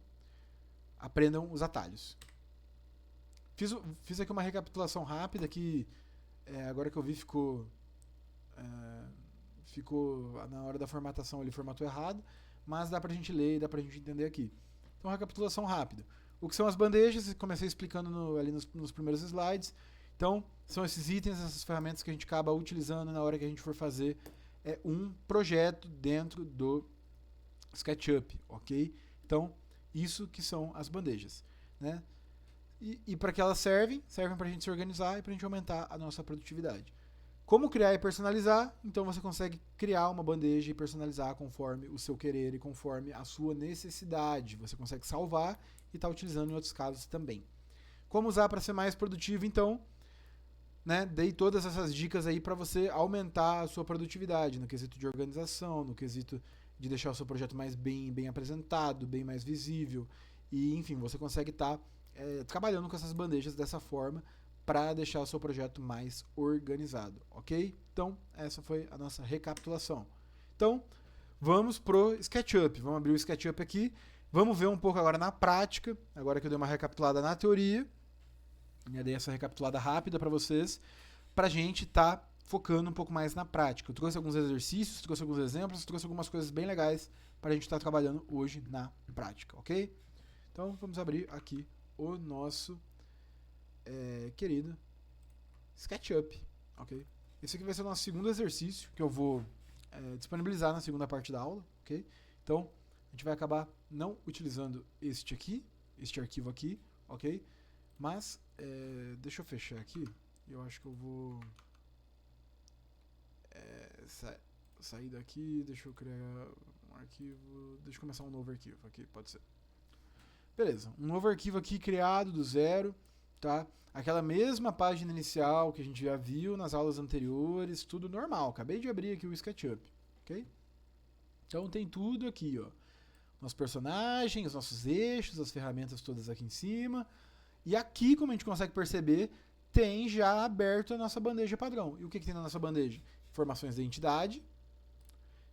aprendam os atalhos. Fiz aqui uma recapitulação rápida que agora que eu vi ficou na hora da formatação ele formatou errado, mas dá pra gente ler e dá pra gente entender aqui. Então, recapitulação rápida. O que são as bandejas? Comecei explicando ali nos primeiros slides. Então, são esses itens, essas ferramentas que a gente acaba utilizando na hora que a gente for fazer um projeto dentro do SketchUp, ok? Então, isso que são as bandejas, né? E para que elas servem? Servem para a gente se organizar e para a gente aumentar a nossa produtividade. Como criar e personalizar? Então você consegue criar uma bandeja e personalizar conforme o seu querer e conforme a sua necessidade. Você consegue salvar e estar utilizando em outros casos também. Como usar para ser mais produtivo? Então, né, dei todas essas dicas aí para você aumentar a sua produtividade no quesito de organização, no quesito de deixar o seu projeto mais bem apresentado, bem mais visível. E, enfim, você consegue estar trabalhando com essas bandejas dessa forma para deixar o seu projeto mais organizado, ok? Então, essa foi a nossa recapitulação. Então, vamos pro SketchUp. Vamos abrir o SketchUp aqui. Vamos ver um pouco agora na prática, agora que eu dei uma recapitulada na teoria. Eu dei essa recapitulada rápida para vocês, para a gente estar focando um pouco mais na prática. Eu trouxe alguns exercícios, trouxe alguns exemplos, trouxe algumas coisas bem legais para a gente estar trabalhando hoje na prática, ok? Então, vamos abrir aqui o nosso querido SketchUp, ok? Esse aqui vai ser o nosso segundo exercício que eu vou disponibilizar na segunda parte da aula, ok? Então, a gente vai acabar não utilizando este arquivo aqui, ok? Mas, deixa eu fechar aqui, eu acho que eu vou sair daqui, deixa eu criar um arquivo, deixa eu começar um novo arquivo aqui, pode ser. Beleza, um novo arquivo aqui criado do zero, tá? Aquela mesma página inicial que a gente já viu nas aulas anteriores, tudo normal. Acabei de abrir aqui o SketchUp, ok? Então tem tudo aqui, ó. Nossos personagens, os nossos eixos, as ferramentas todas aqui em cima. E aqui, como a gente consegue perceber, tem já aberto a nossa bandeja padrão. E o que tem na nossa bandeja? Informações da entidade,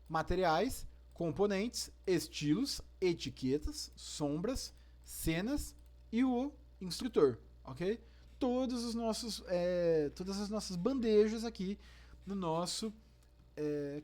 materiais, componentes, estilos, etiquetas, sombras, cenas e o instrutor, ok? Todas as nossas bandejas aqui no nosso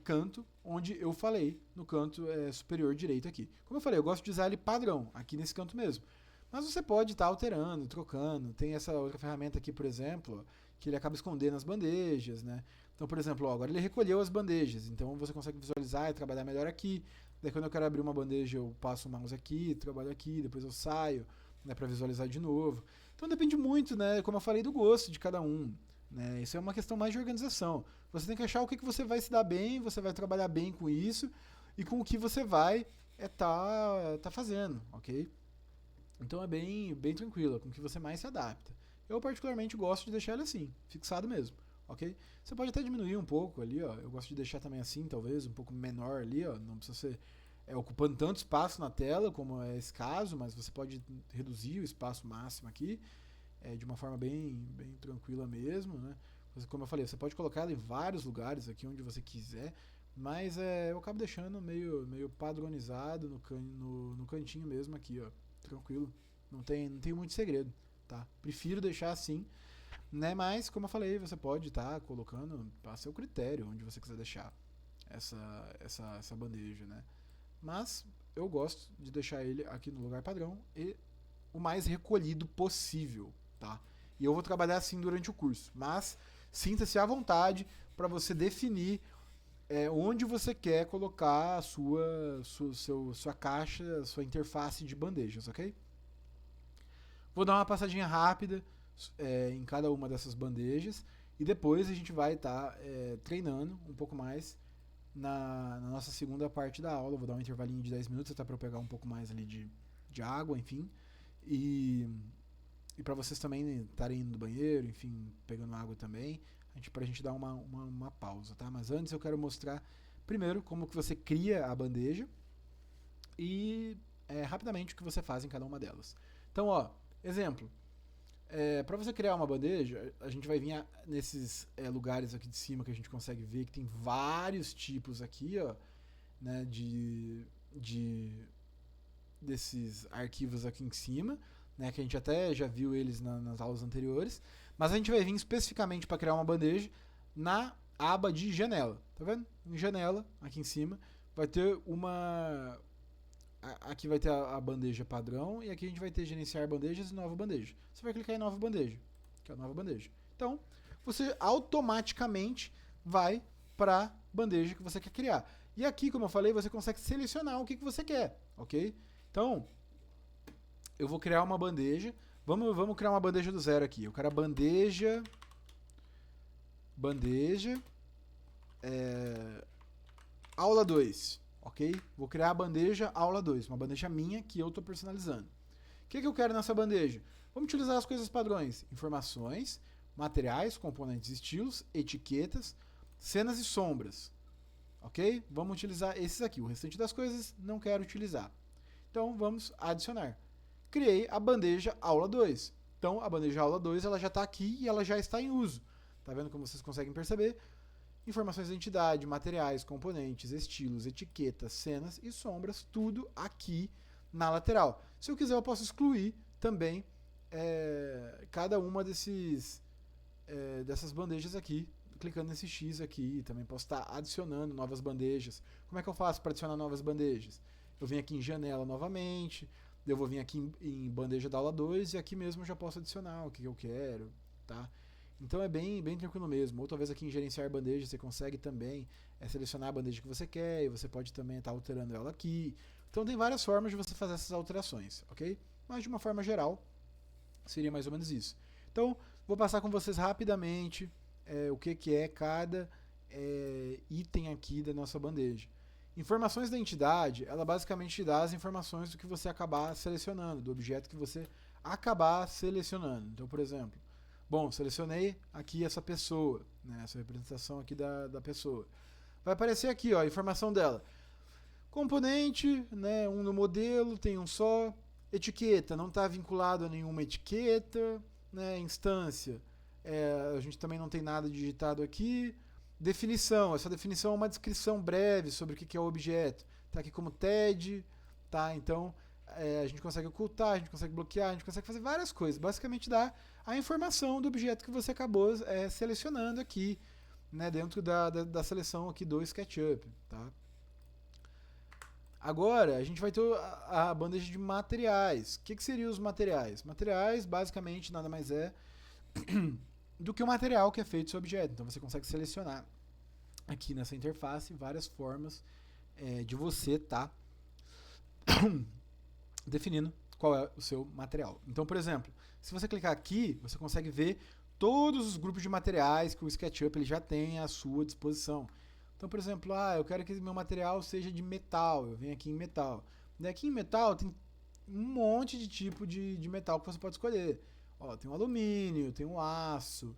canto, onde eu falei, no canto superior direito aqui. Como eu falei, eu gosto de usar ele padrão, aqui nesse canto mesmo. Mas você pode estar alterando, trocando. Tem essa outra ferramenta aqui, por exemplo, que ele acaba escondendo as bandejas, né? Então, por exemplo, agora ele recolheu as bandejas, então você consegue visualizar e trabalhar melhor aqui. Daí quando eu quero abrir uma bandeja, eu passo o mouse aqui, trabalho aqui, depois eu saio, né, para visualizar de novo. Então depende muito, né, como eu falei, do gosto de cada um, né? Isso é uma questão mais de organização. Você tem que achar o que você vai se dar bem, você vai trabalhar bem com isso, e com o que você vai tá fazendo, ok? Então é bem tranquilo, com o que você mais se adapta. Eu particularmente gosto de deixar ele assim, fixado mesmo, ok? Você pode até diminuir um pouco ali, ó. Eu gosto de deixar também assim, talvez, um pouco menor ali, ó. Não precisa ser ocupando tanto espaço na tela, como é esse caso, mas você pode reduzir o espaço máximo aqui, de uma forma bem tranquila mesmo, né? Como eu falei, você pode colocar ela em vários lugares aqui, onde você quiser, mas eu acabo deixando meio padronizado no cantinho mesmo aqui, ó. Tranquilo. Não tem muito segredo, tá? Prefiro deixar assim, né? Mas, como eu falei, você pode estar colocando a seu critério, onde você quiser deixar essa bandeja, né? Mas eu gosto de deixar ele aqui no lugar padrão e o mais recolhido possível, tá? E eu vou trabalhar assim durante o curso, mas sinta-se à vontade para você definir onde você quer colocar a sua caixa, sua interface de bandejas, ok? Vou dar uma passadinha rápida em cada uma dessas bandejas e depois a gente vai estar treinando um pouco mais na nossa segunda parte da aula. Vou dar um intervalinho de 10 minutos até para eu pegar um pouco mais ali de água, enfim. E para vocês também estarem indo no banheiro, enfim, pegando água também, pra gente dar uma pausa, tá? Mas antes eu quero mostrar primeiro como que você cria a bandeja e rapidamente o que você faz em cada uma delas. Então, ó, exemplo, para você criar uma bandeja, a gente vai vir nesses lugares aqui de cima que a gente consegue ver que tem vários tipos aqui, ó, né, desses arquivos aqui em cima, né, que a gente até já viu eles nas aulas anteriores, mas a gente vai vir especificamente para criar uma bandeja na aba de janela, tá vendo? Em janela, aqui em cima, vai ter aqui vai ter a bandeja padrão e aqui a gente vai ter gerenciar bandejas e nova bandeja. Você vai clicar em nova bandeja, que é a nova bandeja. Então, você automaticamente vai para a bandeja que você quer criar. E aqui, como eu falei, você consegue selecionar o que você quer, ok? Então, eu vou criar uma bandeja. Vamos criar uma bandeja do zero aqui. Eu quero a bandeja aula 2, ok? Vou criar a bandeja aula 2, uma bandeja minha que eu estou personalizando. O que eu quero nessa bandeja? Vamos utilizar as coisas padrões: informações, materiais, componentes, estilos, etiquetas, cenas e sombras, ok? Vamos utilizar esses aqui. O restante das coisas não quero utilizar. Então vamos adicionar. Criei a bandeja aula 2. Então a bandeja aula 2 ela já está aqui e ela já está em uso. Tá vendo como vocês conseguem perceber? Informações de identidade, materiais, componentes, estilos, etiquetas, cenas e sombras, tudo aqui na lateral. Se eu quiser, eu posso excluir também cada uma dessas bandejas aqui, clicando nesse X aqui. Também posso estar adicionando novas bandejas. Como é que eu faço para adicionar novas bandejas? Eu venho aqui em janela novamente, eu vou vir aqui em bandeja da aula 2 e aqui mesmo eu já posso adicionar o que eu quero, tá? Então é bem tranquilo mesmo. Ou talvez aqui em gerenciar bandeja você consegue também selecionar a bandeja que você quer e você pode também estar alterando ela aqui. Então tem várias formas de você fazer essas alterações, ok? Mas de uma forma geral seria mais ou menos isso. Então vou passar com vocês rapidamente o que é cada item aqui da nossa bandeja. Informações da entidade, ela basicamente te dá as informações do que você acabar selecionando, do objeto que você acabar selecionando. Então, por exemplo, bom, selecionei aqui essa pessoa, né, essa representação aqui da pessoa. Vai aparecer aqui, ó, a informação dela. Componente, né, um no modelo, tem um só. Etiqueta, não está vinculado a nenhuma etiqueta. Né, instância, a gente também não tem nada digitado aqui. Definição, essa definição é uma descrição breve sobre o que é o objeto. Está aqui como TED, tá? Então a gente consegue ocultar, a gente consegue bloquear, a gente consegue fazer várias coisas. Basicamente dá a informação do objeto que você acabou selecionando aqui, né, dentro da seleção aqui do SketchUp, tá? Agora a gente vai ter a bandeja de materiais. O que seriam os materiais? Materiais basicamente nada mais é do que o material que é feito do seu objeto. Então você consegue selecionar aqui nessa interface várias formas de você estar definindo qual é o seu material. Então, por exemplo, se você clicar aqui, você consegue ver todos os grupos de materiais que o SketchUp ele já tem à sua disposição. Então, por exemplo, eu quero que meu material seja de metal, eu venho aqui em metal. E aqui em metal tem um monte de tipo de metal que você pode escolher. Ó, tem o alumínio, tem o aço,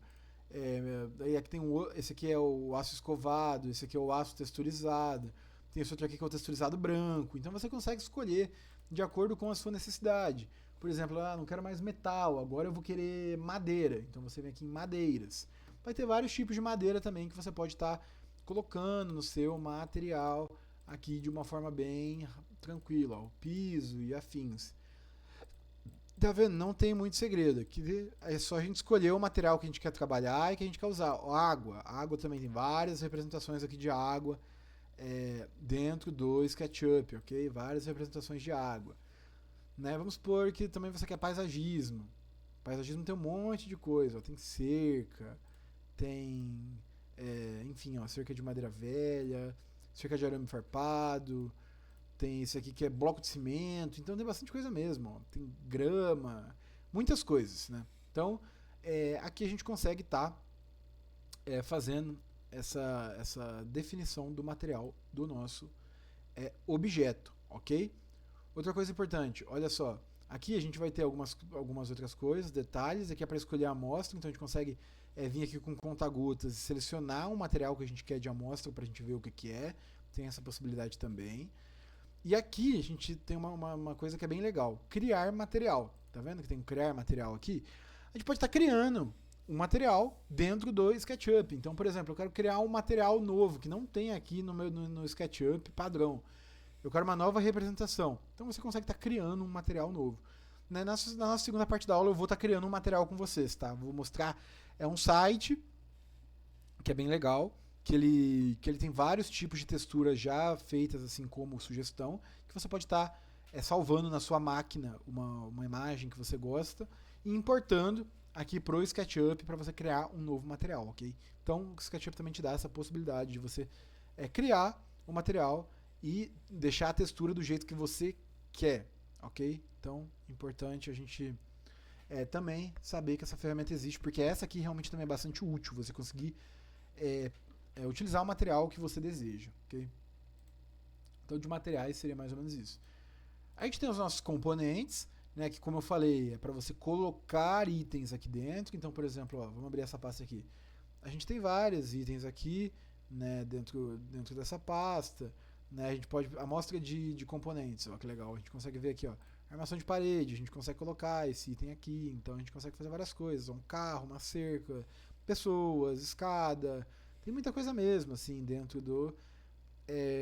daí aqui tem esse aqui é o aço escovado, esse aqui é o aço texturizado, tem esse outro aqui que é o texturizado branco. Então você consegue escolher de acordo com a sua necessidade. Por exemplo, não quero mais metal, agora eu vou querer madeira. Então você vem aqui em madeiras. Vai ter vários tipos de madeira também que você pode estar colocando no seu material aqui de uma forma bem tranquila, ó, o piso e afins. Tá vendo? Não tem muito segredo. Aqui é só a gente escolher o material que a gente quer trabalhar e que a gente quer usar. Água. A água também tem várias representações aqui de água dentro do SketchUp, ok? Várias representações de água. Né? Vamos supor que também você quer paisagismo. Paisagismo tem um monte de coisa. Ó. Tem cerca, tem enfim, ó, cerca de madeira velha, cerca de arame farpado, tem esse aqui que é bloco de cimento, então tem bastante coisa mesmo, ó. Tem grama, muitas coisas, né? Então, aqui a gente consegue estar fazendo essa definição do material do nosso objeto, ok? Outra coisa importante, olha só, aqui a gente vai ter algumas outras coisas, detalhes, aqui é para escolher a amostra, então a gente consegue vir aqui com conta-gotas e selecionar um material que a gente quer de amostra para a gente ver o que é, tem essa possibilidade também. E aqui a gente tem uma coisa que é bem legal, criar material, tá vendo que tem um criar material aqui? A gente pode estar criando um material dentro do SketchUp, então por exemplo, eu quero criar um material novo que não tem aqui no SketchUp padrão. Eu quero uma nova representação. Então você consegue estar criando um material novo. Na nossa segunda parte da aula eu vou estar criando um material com vocês, tá? Vou mostrar, um site que é bem legal, que ele tem vários tipos de texturas já feitas assim como sugestão, que você pode estar salvando na sua máquina uma imagem que você gosta e importando aqui pro SketchUp para você criar um novo material, ok? Então o SketchUp também te dá essa possibilidade de você criar um material e deixar a textura do jeito que você quer, ok? Então, importante a gente também saber que essa ferramenta existe, porque essa aqui realmente também é bastante útil, você conseguir utilizar o material que você deseja, ok? Então, de materiais seria mais ou menos isso. A gente tem os nossos componentes, né, que como eu falei, é para você colocar itens aqui dentro. Então, por exemplo, vamos abrir essa pasta aqui. A gente tem vários itens aqui, né, dentro dessa pasta. Né, a gente pode amostra de componentes, ó, que legal. A gente consegue ver aqui, ó, armação de parede, a gente consegue colocar esse item aqui, então a gente consegue fazer várias coisas, um carro, uma cerca, pessoas, escada, tem muita coisa mesmo assim dentro do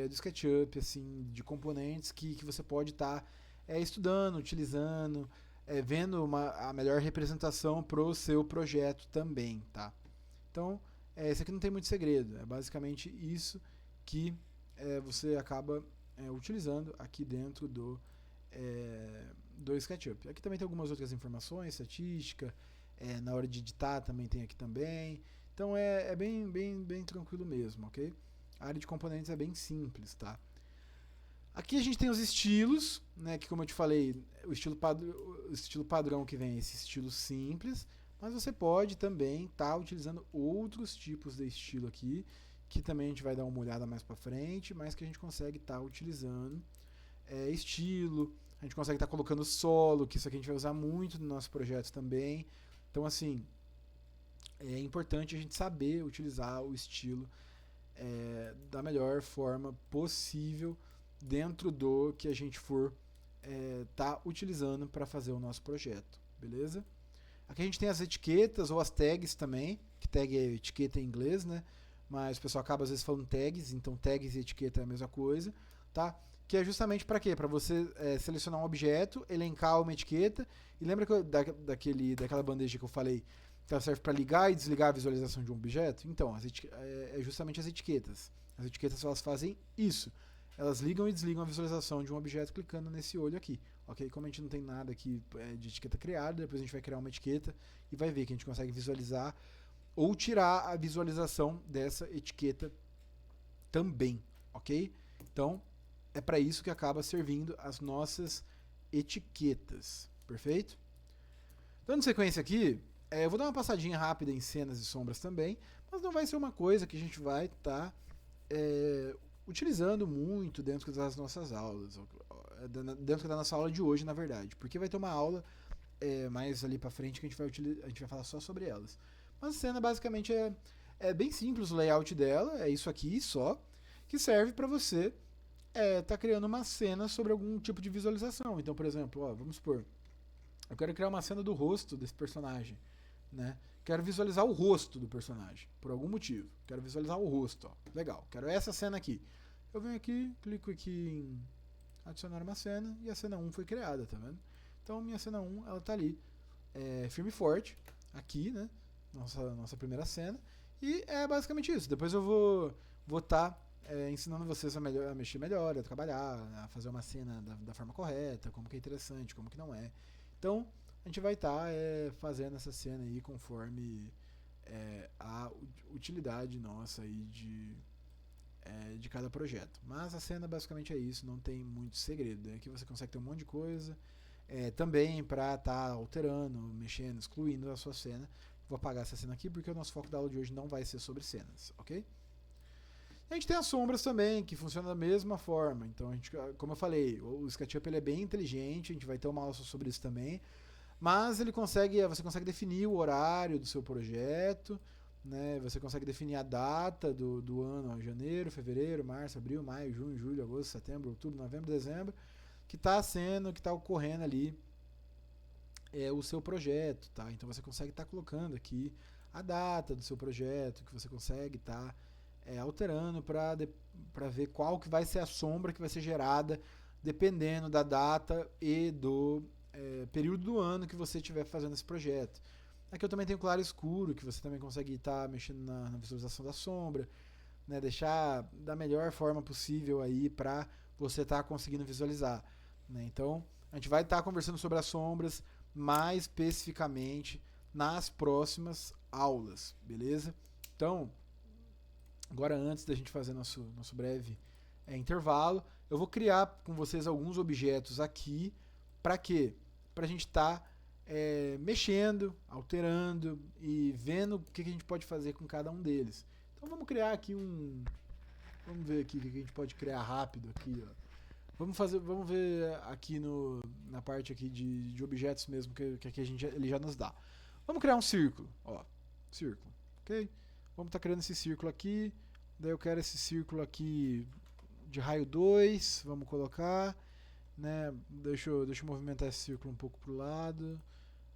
SketchUp, assim, de componentes que você pode estar estudando, utilizando, vendo a melhor representação para o seu projeto também, tá? Então, esse aqui não tem muito segredo, é basicamente isso que você acaba utilizando aqui dentro do SketchUp. Aqui também tem algumas outras informações, estatística, na hora de editar também tem aqui também. Então é bem tranquilo mesmo, ok? A área de componentes é bem simples, tá? Aqui a gente tem os estilos, né, que como eu te falei, o estilo padrão que vem é esse estilo simples, mas você pode também estar utilizando outros tipos de estilo aqui, que também a gente vai dar uma olhada mais para frente, mas que a gente consegue estar utilizando estilo, a gente consegue estar colocando solo, que isso aqui a gente vai usar muito no nosso projeto também. Então, assim, é importante a gente saber utilizar o estilo da melhor forma possível dentro do que a gente for tá utilizando para fazer o nosso projeto, beleza? Aqui a gente tem as etiquetas ou as tags também, que tag é etiqueta em inglês, né? Mas o pessoal acaba às vezes falando tags, então tags e etiqueta é a mesma coisa, tá? Que é justamente para quê? Para você selecionar um objeto, elencar uma etiqueta, e lembra que daquela bandeja que eu falei que ela serve para ligar e desligar a visualização de um objeto? Então, é justamente as etiquetas. As etiquetas elas fazem isso. Elas ligam e desligam a visualização de um objeto clicando nesse olho aqui. Ok? Como a gente não tem nada aqui de etiqueta criada, depois a gente vai criar uma etiqueta e vai ver que a gente consegue visualizar ou tirar a visualização dessa etiqueta também. Ok? Então, é para isso que acaba servindo as nossas etiquetas. Perfeito? Dando sequência aqui, eu vou dar uma passadinha rápida em cenas e sombras também, mas não vai ser uma coisa que a gente vai estar utilizando muito dentro das nossas aulas, dentro da nossa aula de hoje, na verdade, porque vai ter uma aula mais ali pra frente que a gente vai falar só sobre elas. Mas a cena basicamente é bem simples, o layout dela é isso aqui só, que serve para você tá criando uma cena sobre algum tipo de visualização. Então, por exemplo, vamos supor, eu quero criar uma cena do rosto desse personagem, né? Quero visualizar o rosto do personagem, por algum motivo. Quero visualizar o rosto, ó. Legal, quero essa cena aqui. Eu venho aqui, clico aqui em adicionar uma cena e a cena 1 foi criada, tá vendo? Então, minha cena 1, ela tá ali, firme e forte, aqui, né? Nossa primeira cena. E é basicamente isso. Depois eu vou tá ensinando vocês a mexer melhor, a trabalhar, a fazer uma cena da forma correta, como que é interessante, como que não é. Então, a gente vai estar fazendo essa cena aí conforme a utilidade nossa aí de cada projeto. Mas a cena basicamente é isso, não tem muito segredo. Aqui você consegue ter um monte de coisa. Também para estar alterando, mexendo, excluindo a sua cena. Vou apagar essa cena aqui porque o nosso foco da aula de hoje não vai ser sobre cenas, ok? A gente tem as sombras também, que funcionam da mesma forma. Então, como eu falei, o SketchUp ele é bem inteligente, a gente vai ter uma aula sobre isso também. Mas você consegue definir o horário do seu projeto, né? Você consegue definir a data do ano, janeiro, fevereiro, março, abril, maio, junho, julho, agosto, setembro, outubro, novembro, dezembro, que está ocorrendo ali o seu projeto, tá? Então você consegue estar colocando aqui a data do seu projeto, que você consegue estar alterando para ver qual que vai ser a sombra que vai ser gerada dependendo da data e do período do ano que você estiver fazendo esse projeto. Aqui eu também tenho claro e escuro, que você também consegue estar mexendo na visualização da sombra, né, deixar da melhor forma possível aí para você estar conseguindo visualizar, né? Então, a gente vai estar conversando sobre as sombras mais especificamente nas próximas aulas, beleza? Então, agora antes da gente fazer nosso breve intervalo, eu vou criar com vocês alguns objetos aqui, para quê? Para a gente estar mexendo, alterando e vendo o que a gente pode fazer com cada um deles. Então vamos criar aqui vamos ver aqui o que a gente pode criar rápido aqui, ó. Vamos ver aqui na parte aqui de objetos mesmo que ele já nos dá. Vamos criar um círculo, ó, círculo, ok? Vamos estar criando esse círculo aqui, daí eu quero esse círculo aqui de raio 2, vamos colocar, né? Deixa eu movimentar esse círculo um pouco pro lado.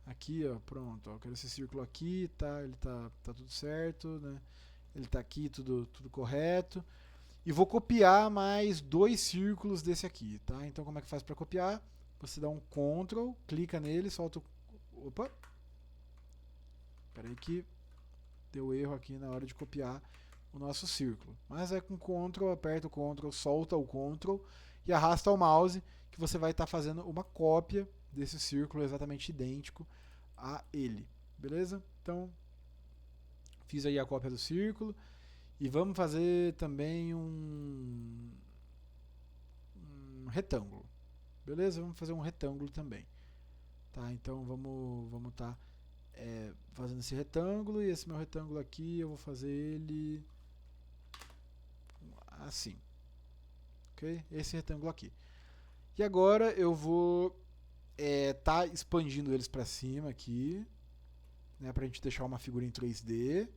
Aqui, ó, pronto, ó, eu quero esse círculo aqui, tá? Ele tá tudo certo, né? Ele tá aqui, tudo correto. E vou copiar mais 2 círculos desse aqui, tá? Então como é que faz para copiar? Você dá um Ctrl, clica nele, solta o... Opa! Peraí que deu erro aqui na hora de copiar o nosso círculo. Mas com Ctrl, aperta o Ctrl, solta o Ctrl e arrasta o mouse que você vai estar fazendo uma cópia desse círculo exatamente idêntico a ele. Beleza? Então, fiz aí a cópia do círculo. E vamos fazer também um retângulo. Beleza? Vamos fazer um retângulo também. Tá? Então vamos estar fazendo esse retângulo. E esse meu retângulo aqui eu vou fazer ele assim. Ok? Esse retângulo aqui. E agora eu vou tá expandindo eles para cima aqui, né, para a gente deixar uma figura em 3D.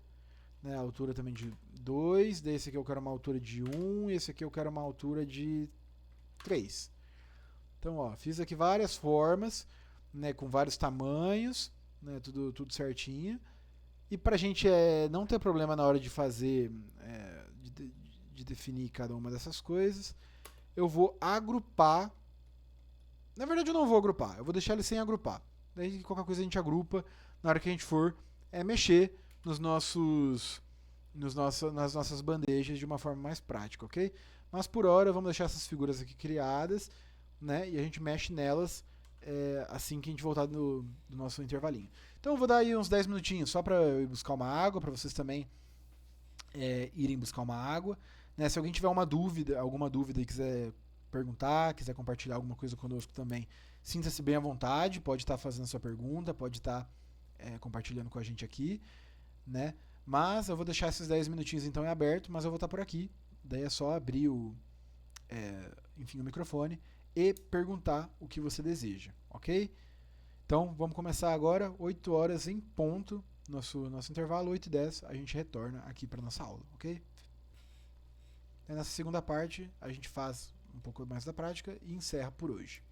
Né, a altura também de 2, desse aqui eu quero uma altura de 1, e esse aqui eu quero uma altura de 3. Então, ó, fiz aqui várias formas, né, com vários tamanhos, né, tudo certinho. E pra gente não ter problema na hora de fazer, de definir cada uma dessas coisas, eu vou agrupar. Na verdade eu não vou agrupar, eu vou deixar ele sem agrupar. Daí qualquer coisa a gente agrupa na hora que a gente for mexer nas nossas bandejas de uma forma mais prática, ok? Mas por hora vamos deixar essas figuras aqui criadas, né? E a gente mexe nelas assim que a gente voltar do nosso intervalinho. Então eu vou dar aí uns 10 minutinhos só para eu ir buscar uma água, para vocês também irem buscar uma água. Né? Se alguém tiver alguma dúvida e quiser perguntar, quiser compartilhar alguma coisa conosco também, sinta-se bem à vontade, pode estar fazendo a sua pergunta, pode estar compartilhando com a gente aqui, né? Mas eu vou deixar esses 10 minutinhos então em aberto, mas eu vou estar por aqui Daí é só abrir enfim, o microfone e perguntar o que você deseja, ok? Então vamos começar agora, 8 horas em ponto, nosso intervalo, 8h10, a gente retorna aqui para nossa aula, ok? Nessa segunda parte a gente faz um pouco mais da prática e encerra por hoje.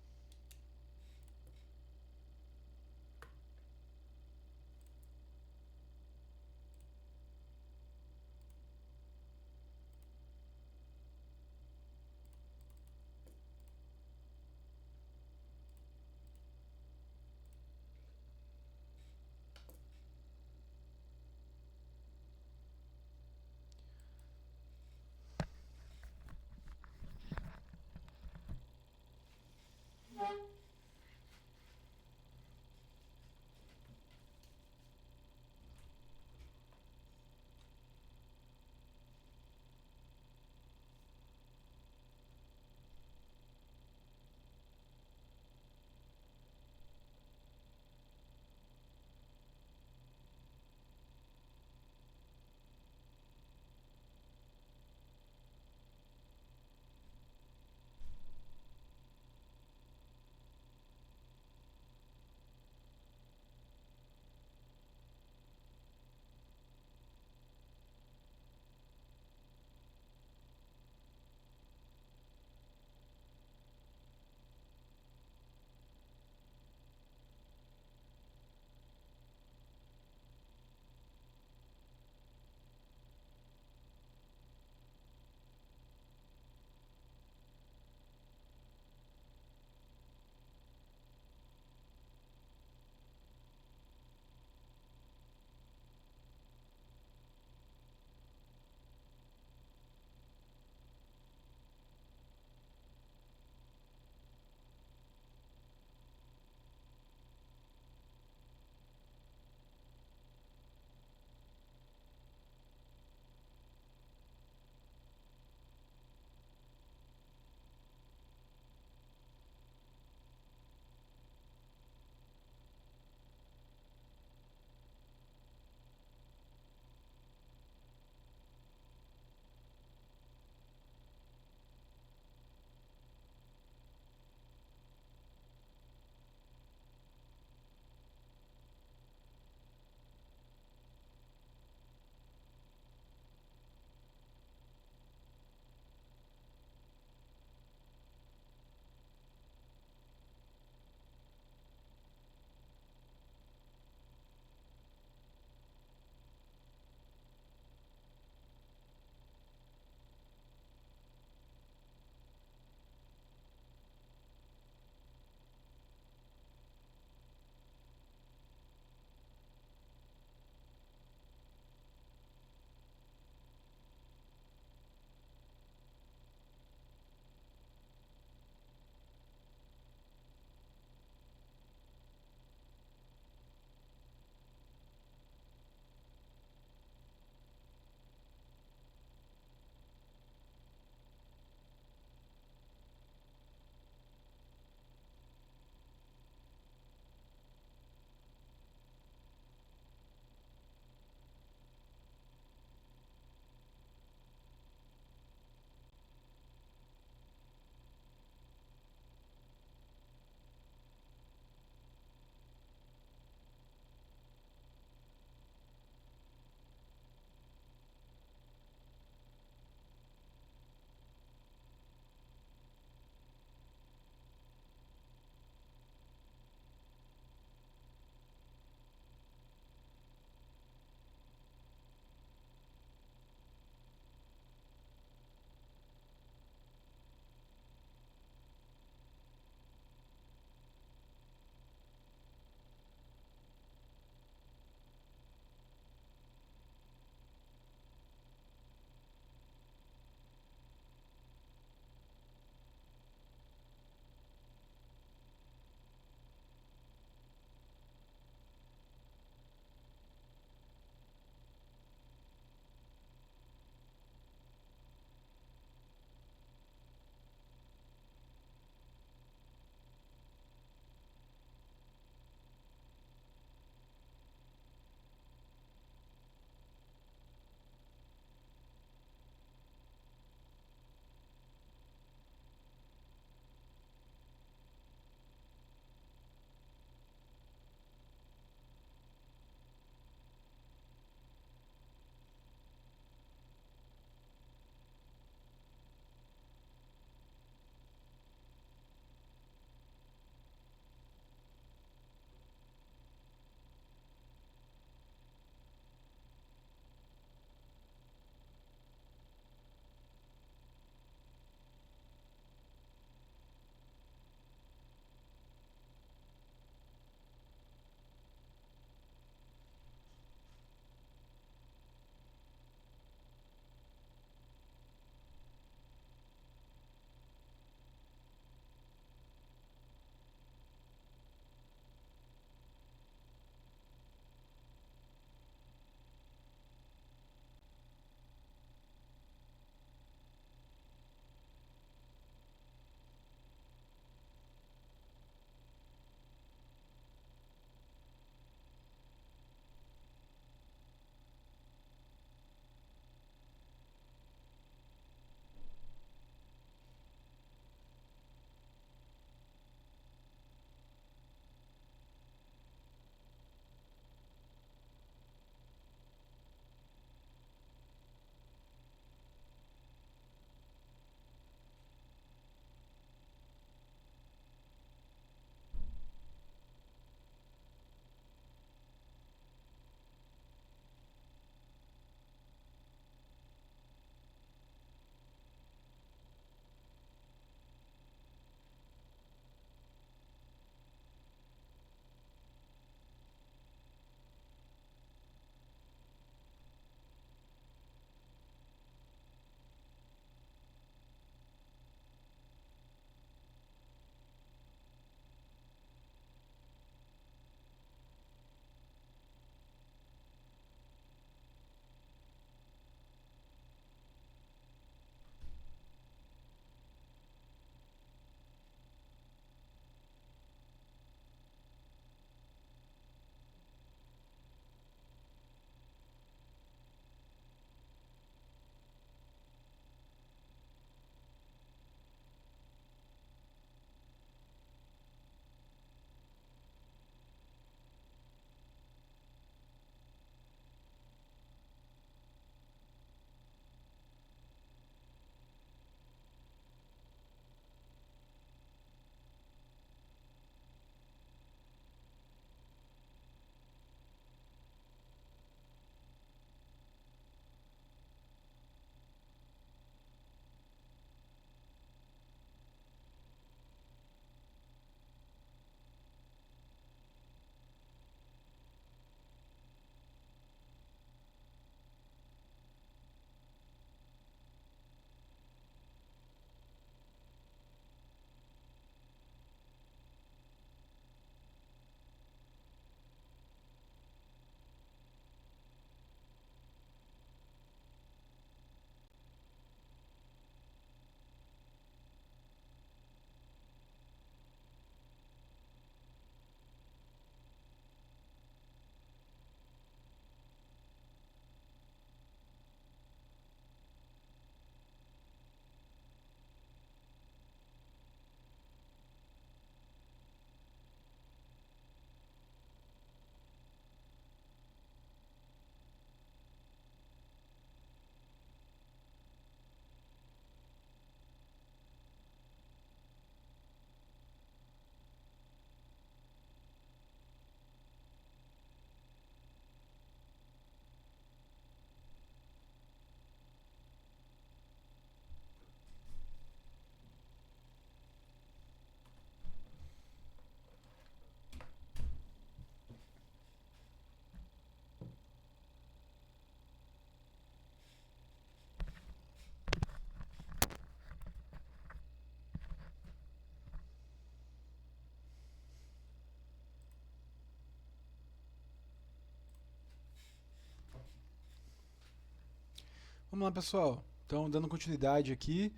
Vamos lá, pessoal. Então, dando continuidade aqui,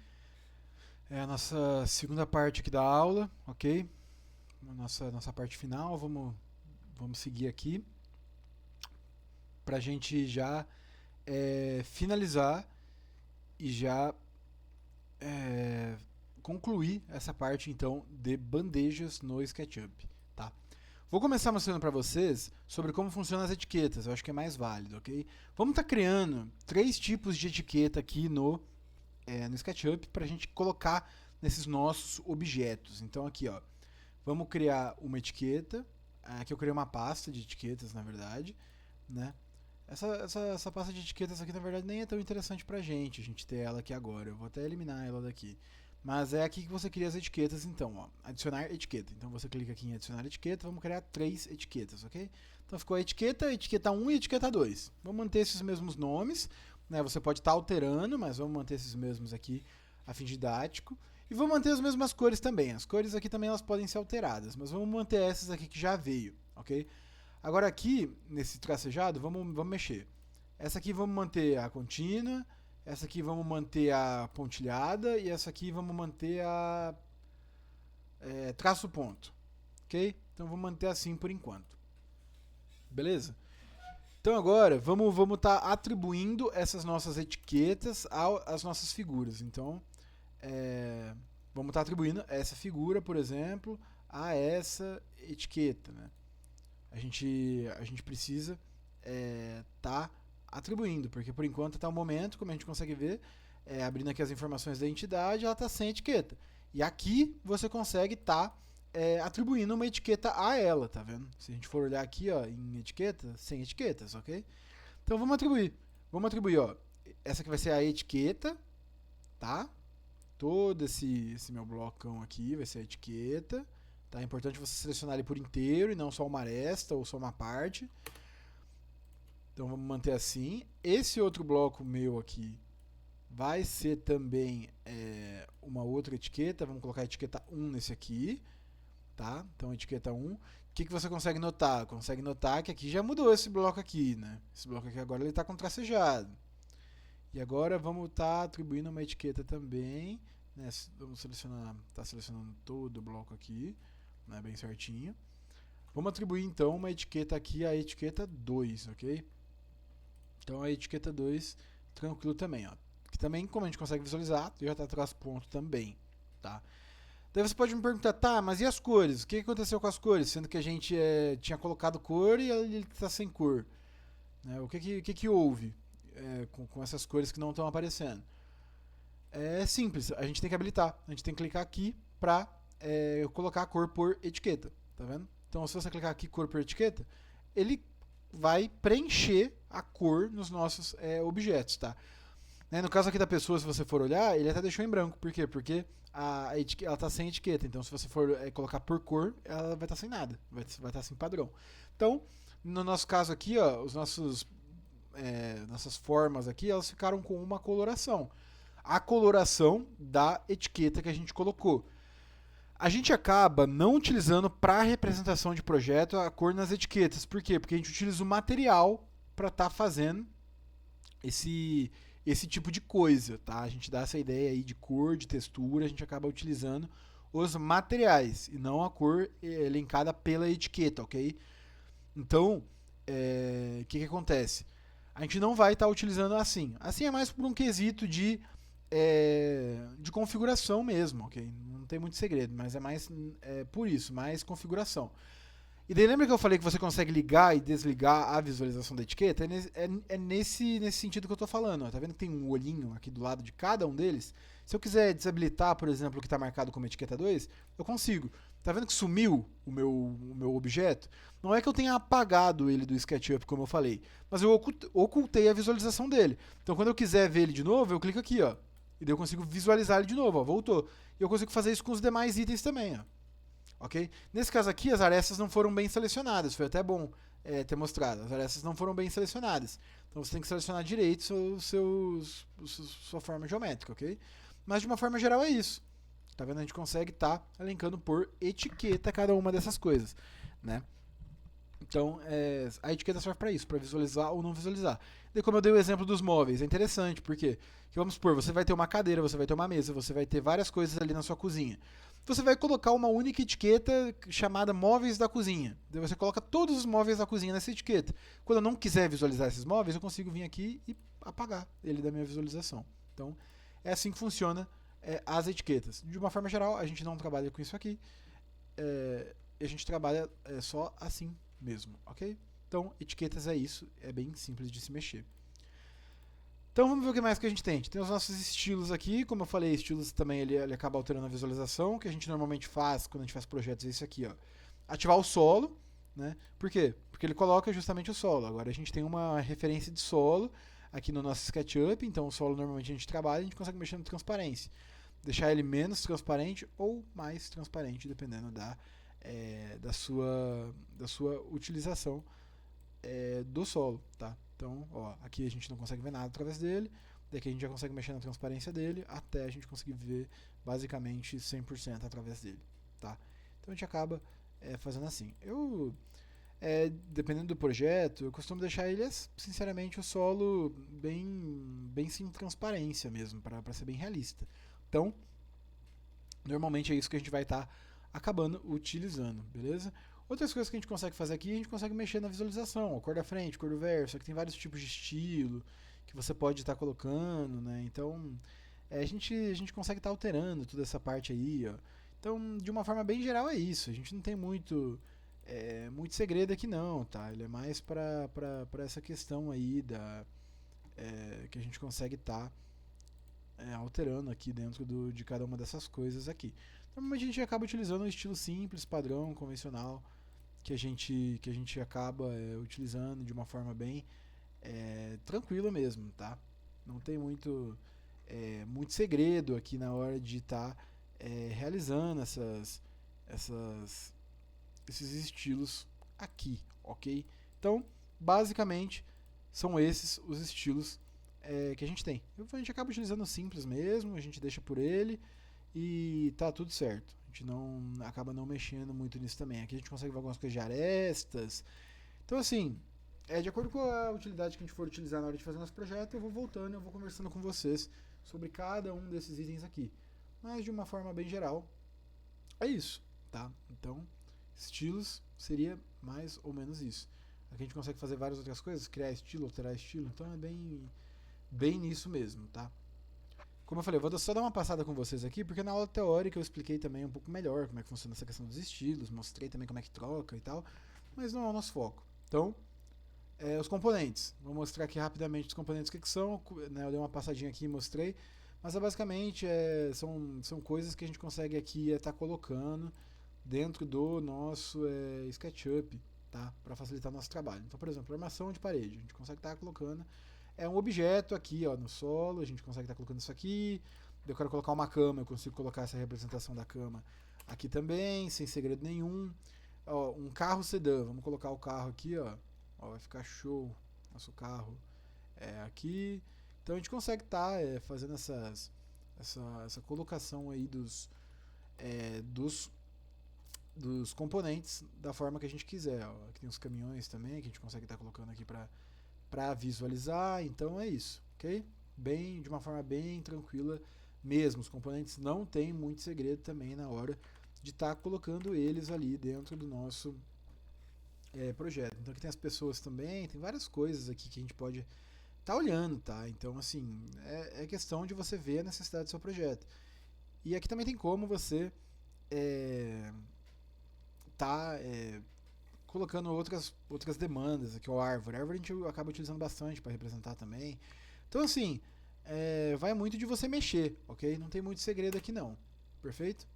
é a nossa segunda parte aqui da aula, ok? Nossa parte final, vamos seguir aqui para a gente já finalizar e já concluir essa parte, então, de bandejas no SketchUp, tá? Vou começar mostrando para vocês sobre como funcionam as etiquetas, eu acho que é mais válido, ok? Vamos estar criando 3 tipos de etiqueta aqui no SketchUp para a gente colocar nesses nossos objetos. Então aqui, ó, vamos criar uma etiqueta. Aqui eu criei uma pasta de etiquetas, na verdade, né? Essa pasta de etiquetas aqui, na verdade, nem é tão interessante pra gente a gente ter ela aqui agora. Eu vou até eliminar ela daqui. Mas é aqui que você cria as etiquetas, então, ó. Adicionar etiqueta. Então você clica aqui em adicionar etiqueta, vamos criar 3 etiquetas, ok? Então ficou a etiqueta 1 e etiqueta 2. Vamos manter esses mesmos nomes, né? Você pode estar alterando, mas vamos manter esses mesmos aqui a fim didático. E vamos manter as mesmas cores também. As cores aqui também elas podem ser alteradas, mas vamos manter essas aqui que já veio, ok? Agora aqui, nesse tracejado, vamos mexer. Essa aqui vamos manter a contínua, essa aqui vamos manter a pontilhada e essa aqui vamos manter a traço ponto, ok? Então vamos manter assim por enquanto, beleza? Então agora vamos estar atribuindo essas nossas etiquetas às nossas figuras. Então vamos estar atribuindo essa figura, por exemplo, a essa etiqueta, né? A gente precisa tá atribuindo, porque por enquanto até o momento, como a gente consegue ver, abrindo aqui as informações da entidade, ela está sem etiqueta. E aqui você consegue estar atribuindo uma etiqueta a ela, tá vendo? Se a gente for olhar aqui, ó, em etiqueta, sem etiquetas, ok? Então vamos atribuir. Vamos atribuir, ó, essa aqui vai ser a etiqueta, tá? Todo esse meu blocão aqui vai ser a etiqueta. Tá? É importante você selecionar ele por inteiro e não só uma aresta ou só uma parte. Então vamos manter assim. Esse outro bloco meu aqui vai ser também uma outra etiqueta. Vamos colocar a etiqueta 1 nesse aqui. Tá? Então etiqueta 1. O que você consegue notar? Consegue notar que aqui já mudou esse bloco aqui. Né? Esse bloco aqui agora ele está com tracejado. E agora vamos estar atribuindo uma etiqueta também. Né? Vamos selecionar, tá selecionando todo o bloco aqui. Né, bem certinho. Vamos atribuir então uma etiqueta aqui, a etiqueta 2, ok? Então a etiqueta 2, tranquilo também, ó. Que também, como a gente consegue visualizar, já está traço ponto também, tá? Daí você pode me perguntar, tá, mas e as cores? O que aconteceu com as cores? Sendo que a gente tinha colocado cor e ele está sem cor. Né? O que houve com essas cores que não estão aparecendo? É simples, a gente tem que habilitar. A gente tem que clicar aqui para colocar a cor por etiqueta, tá vendo? Então, se você clicar aqui cor por etiqueta, ele vai preencher a cor nos nossos objetos, tá? Né? No caso aqui da pessoa, se você for olhar, ele até deixou em branco. Por quê? Porque ela está sem etiqueta. Então, se você for colocar por cor, ela vai estar sem nada, vai estar sem padrão. Então, no nosso caso aqui, ó, nossas formas aqui, elas ficaram com uma coloração. A coloração da etiqueta que a gente colocou. A gente acaba não utilizando para representação de projeto a cor nas etiquetas. Por quê? Porque a gente utiliza o material para estar fazendo esse tipo de coisa, tá? A gente dá essa ideia aí de cor, de textura, a gente acaba utilizando os materiais e não a cor elencada pela etiqueta, ok? Então, o que acontece? A gente não vai estar utilizando assim. Assim é mais por um quesito de configuração mesmo, ok? Não tem muito segredo, mas é mais por isso, mais configuração. E daí lembra que eu falei que você consegue ligar e desligar a visualização da etiqueta? É nesse sentido que eu estou falando. Ó. Tá vendo que tem um olhinho aqui do lado de cada um deles? Se eu quiser desabilitar, por exemplo, o que está marcado como etiqueta 2, eu consigo. Tá vendo que sumiu o meu objeto? Não é que eu tenha apagado ele do SketchUp, como eu falei, mas eu ocultei a visualização dele. Então, quando eu quiser ver ele de novo, eu clico aqui, ó. E daí eu consigo visualizar ele de novo, ó, voltou. E eu consigo fazer isso com os demais itens também, ó. Ok? Nesse caso aqui, as arestas não foram bem selecionadas. Foi até bom ter mostrado. As arestas não foram bem selecionadas. Então você tem que selecionar direito sua forma geométrica, ok? Mas de uma forma geral é isso. Tá vendo? A gente consegue estar elencando por etiqueta cada uma dessas coisas, né? Então, a etiqueta serve para isso, para visualizar ou não visualizar. Daí, como eu dei o exemplo dos móveis, é interessante, porque vamos supor, você vai ter uma cadeira, você vai ter uma mesa, você vai ter várias coisas ali na sua cozinha. Você vai colocar uma única etiqueta chamada móveis da cozinha. Daí você coloca todos os móveis da cozinha nessa etiqueta. Quando eu não quiser visualizar esses móveis, eu consigo vir aqui e apagar ele da minha visualização. Então, é assim que funciona as etiquetas. De uma forma geral, a gente não trabalha com isso aqui. A gente trabalha só assim mesmo, ok? Então, etiquetas é isso, é bem simples de se mexer. Então, vamos ver o que mais que a gente tem. Tem os nossos estilos aqui, como eu falei, estilos também ele acaba alterando a visualização. O que a gente normalmente faz quando a gente faz projetos é isso aqui, ó. Ativar o solo, né? Por quê? Porque ele coloca justamente o solo. Agora a gente tem uma referência de solo aqui no nosso SketchUp, então o solo normalmente a gente trabalha, a gente consegue mexer no transparência. Deixar ele menos transparente ou mais transparente, dependendo da sua utilização do solo, tá? Então, ó, aqui a gente não consegue ver nada através dele, daqui a gente já consegue mexer na transparência dele, até a gente conseguir ver basicamente 100% através dele, tá? Então a gente acaba fazendo assim. Dependendo do projeto, eu costumo deixar ele, sinceramente, o solo bem sem transparência mesmo, para ser bem realista. Então, normalmente é isso que a gente vai estar acabando utilizando, beleza? Outras coisas que a gente consegue fazer aqui, a gente consegue mexer na visualização, a cor da frente, cor do verso, aqui tem vários tipos de estilo que você pode estar colocando, né? Então, a gente consegue estar alterando toda essa parte aí, ó. Então, de uma forma bem geral é isso. A gente não tem muito segredo aqui não, tá? Ele é mais para essa questão aí que a gente consegue estar alterando aqui dentro de cada uma dessas coisas aqui. Normalmente a gente acaba utilizando um estilo simples, padrão, convencional, que a gente acaba utilizando de uma forma bem tranquila mesmo, tá? Não tem muito segredo aqui na hora de estar realizando esses estilos aqui, ok? Então, basicamente, são esses os estilos que a gente tem. A gente acaba utilizando o simples mesmo, a gente deixa por ele e tá tudo certo. A gente acaba não mexendo muito nisso também. Aqui a gente consegue ver algumas coisas de arestas. Então, assim, de acordo com a utilidade que a gente for utilizar na hora de fazer nosso projeto, eu vou voltando, eu vou conversando com vocês sobre cada um desses itens aqui. Mas de uma forma bem geral, é isso, tá? Então, estilos seria mais ou menos isso. Aqui a gente consegue fazer várias outras coisas, criar estilo, alterar estilo, então é bem nisso mesmo, tá? Como eu falei, eu vou só dar uma passada com vocês aqui, porque na aula teórica eu expliquei também um pouco melhor como é que funciona essa questão dos estilos, mostrei também como é que troca e tal, mas não é o nosso foco. Então, os componentes. Vou mostrar aqui rapidamente os componentes que são, né, eu dei uma passadinha aqui e mostrei, mas basicamente são coisas que a gente consegue aqui estar colocando dentro do nosso SketchUp, tá? Para facilitar o nosso trabalho. Então, por exemplo, armação de parede, a gente consegue estar colocando um objeto aqui, ó, no solo, a gente consegue estar colocando isso aqui. Eu quero colocar uma cama, eu consigo colocar essa representação da cama aqui também, sem segredo nenhum. Ó, um carro sedã, vamos colocar o carro aqui, ó, vai ficar show nosso carro aqui. Então a gente consegue estar fazendo essa colocação aí dos componentes da forma que a gente quiser. Ó. Aqui tem os caminhões também que a gente consegue estar colocando aqui para visualizar. Então é isso, ok? De uma forma bem tranquila mesmo. Os componentes não tem muito segredo também na hora de estar colocando eles ali dentro do nosso projeto. Então aqui tem as pessoas também, tem várias coisas aqui que a gente pode estar olhando, tá? Então assim, é questão de você ver a necessidade do seu projeto. E aqui também tem como você colocando outras demandas, aqui o árvore. A árvore a gente acaba utilizando bastante para representar também. Então assim, vai muito de você mexer, ok? Não tem muito segredo aqui não, perfeito?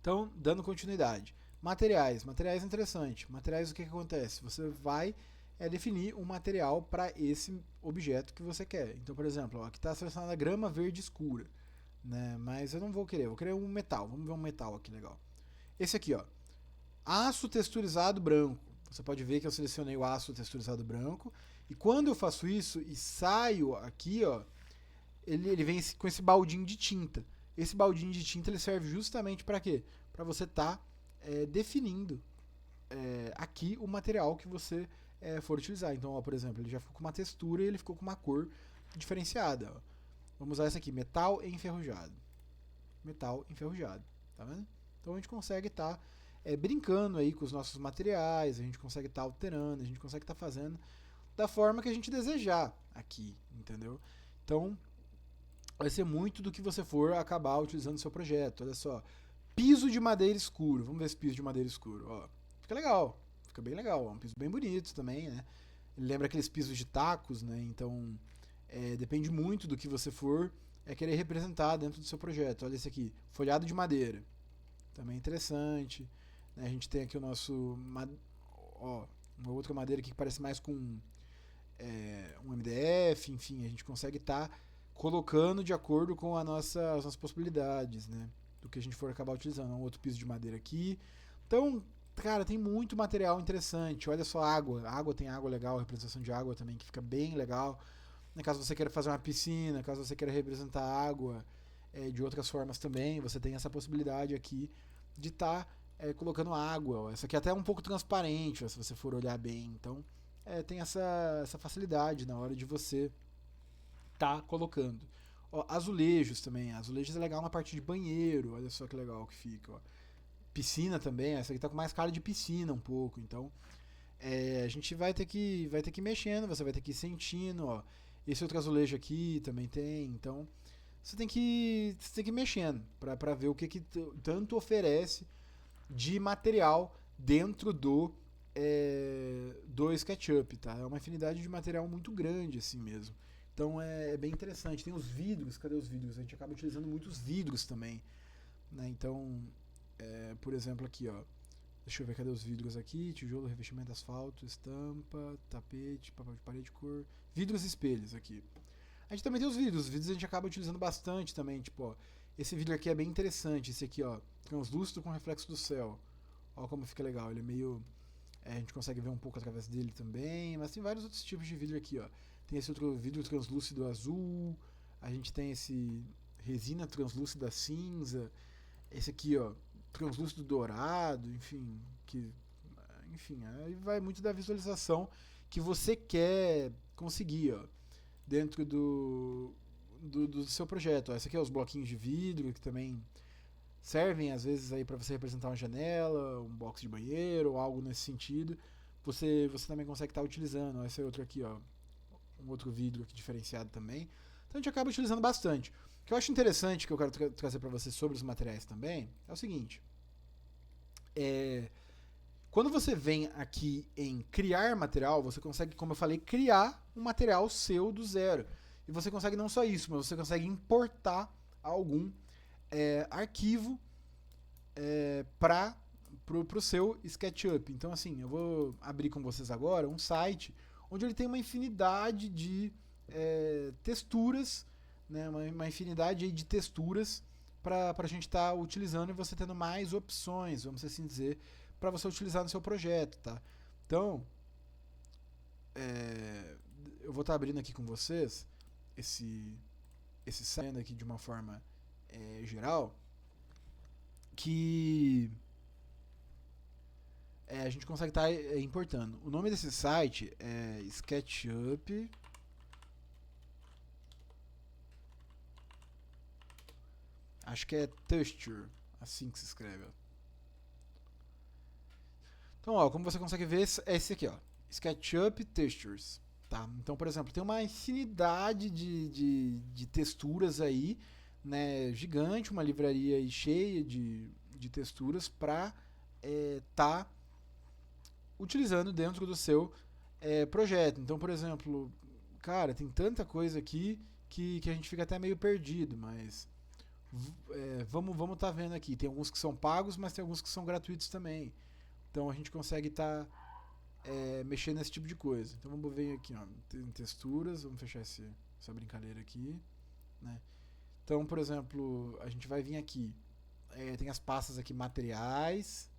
Então, dando continuidade. Materiais é interessante. Materiais, o que acontece? Você vai definir um material para esse objeto que você quer. Então, por exemplo, ó, aqui está selecionada grama verde escura, né? Mas eu não vou querer, vou querer um metal. Vamos ver um metal aqui legal. Esse aqui, ó, aço texturizado branco. Você pode ver que eu selecionei o aço texturizado branco. E quando eu faço isso e saio aqui, ó, ele vem com esse baldinho de tinta. Esse baldinho de tinta ele serve justamente para quê? Para você estar definindo aqui o material que você for utilizar. Então, ó, por exemplo, ele já ficou com uma textura e ele ficou com uma cor diferenciada. Ó. Vamos usar essa aqui, metal enferrujado. Metal enferrujado, tá vendo? Então a gente consegue estar brincando aí com os nossos materiais, a gente consegue estar alterando, a gente consegue estar fazendo da forma que a gente desejar aqui, entendeu? Então vai ser muito do que você for acabar utilizando no seu projeto. Olha só, piso de madeira escuro. Vamos ver esse piso de madeira escuro. Ó, fica legal, fica bem legal. É um piso bem bonito também, né? Ele lembra aqueles pisos de tacos, né? Então depende muito do que você for querer representar dentro do seu projeto. Olha esse aqui, folhado de madeira. Também interessante. Né? A gente tem aqui o nosso... Ó, uma outra madeira aqui que parece mais com um MDF. Enfim, a gente consegue estar colocando de acordo com as nossas possibilidades, né? Do que a gente for acabar utilizando. Um outro piso de madeira aqui. Então, cara, tem muito material interessante. Olha só a água. A água tem água legal, a representação de água também, que fica bem legal. Caso você queira fazer uma piscina, caso você queira representar água de outras formas também, você tem essa possibilidade aqui de estar colocando água. Ó. Essa aqui é até um pouco transparente, ó, se você for olhar bem. Então, tem essa facilidade na hora de você estar colocando. Ó, azulejos também. Azulejos é legal na parte de banheiro. Olha só que legal que fica. Ó. Piscina também. Essa aqui tá com mais cara de piscina um pouco. Então, a gente vai ter que ir mexendo, você vai ter que ir sentindo. Ó. Esse outro azulejo aqui também tem. Então, você tem que ir mexendo para ver o que tanto oferece de material dentro do SketchUp, tá? É uma infinidade de material muito grande assim mesmo. Então é bem interessante. Tem os vidros, cadê os vidros? A gente acaba utilizando muitos vidros também, né? Então, por exemplo aqui, ó. Deixa eu ver, cadê os vidros aqui? Tijolo, revestimento, asfalto, estampa, tapete, papel de parede, cor. Vidros e espelhos aqui. A gente também tem os vidros. Os vidros a gente acaba utilizando bastante também. Tipo, ó, esse vidro aqui é bem interessante. Esse aqui, ó, translúcido com reflexo do céu. Ó como fica legal. Ele é meio... a gente consegue ver um pouco através dele também. Mas tem vários outros tipos de vidro aqui, ó. Tem esse outro vidro translúcido azul. A gente tem esse resina translúcida cinza. Esse aqui, ó, translúcido dourado, enfim, aí vai muito da visualização que você quer conseguir, ó, dentro do seu projeto. Ó, esse aqui é os bloquinhos de vidro que também servem às vezes aí para você representar uma janela, um box de banheiro ou algo nesse sentido. Você também consegue estar utilizando. Ó, esse é outro aqui, ó, um outro vidro aqui diferenciado também. Então a gente acaba utilizando bastante. O que eu acho interessante, que eu quero trazer para você sobre os materiais também, é o seguinte. Quando você vem aqui em criar material, você consegue, como eu falei, criar um material seu do zero. E você consegue não só isso, mas você consegue importar algum arquivo para o seu SketchUp. Então, assim, eu vou abrir com vocês agora um site onde ele tem uma infinidade de texturas, né, uma infinidade aí de texturas para a gente estar utilizando e você tendo mais opções, vamos assim dizer, para você utilizar no seu projeto, tá? Então, eu vou estar abrindo aqui com vocês esse site aqui de uma forma geral, que a gente consegue estar importando. O nome desse site é SketchUp. Acho que é Texture, assim que se escreve. Ó. Então, ó, como você consegue ver, é esse aqui, ó, SketchUp Textures. Tá? Então, por exemplo, tem uma infinidade de texturas aí, né, gigante, uma livraria aí cheia de texturas para tá utilizando dentro do seu projeto. Então, por exemplo, cara, tem tanta coisa aqui que a gente fica até meio perdido, mas vamos tá vendo aqui. Tem alguns que são pagos, mas tem alguns que são gratuitos também. Então a gente consegue estar mexendo nesse tipo de coisa. Então vamos ver aqui, ó, tem texturas, vamos fechar essa brincadeira aqui, né? Então, por exemplo, a gente vai vir aqui, tem as pastas aqui, materiais,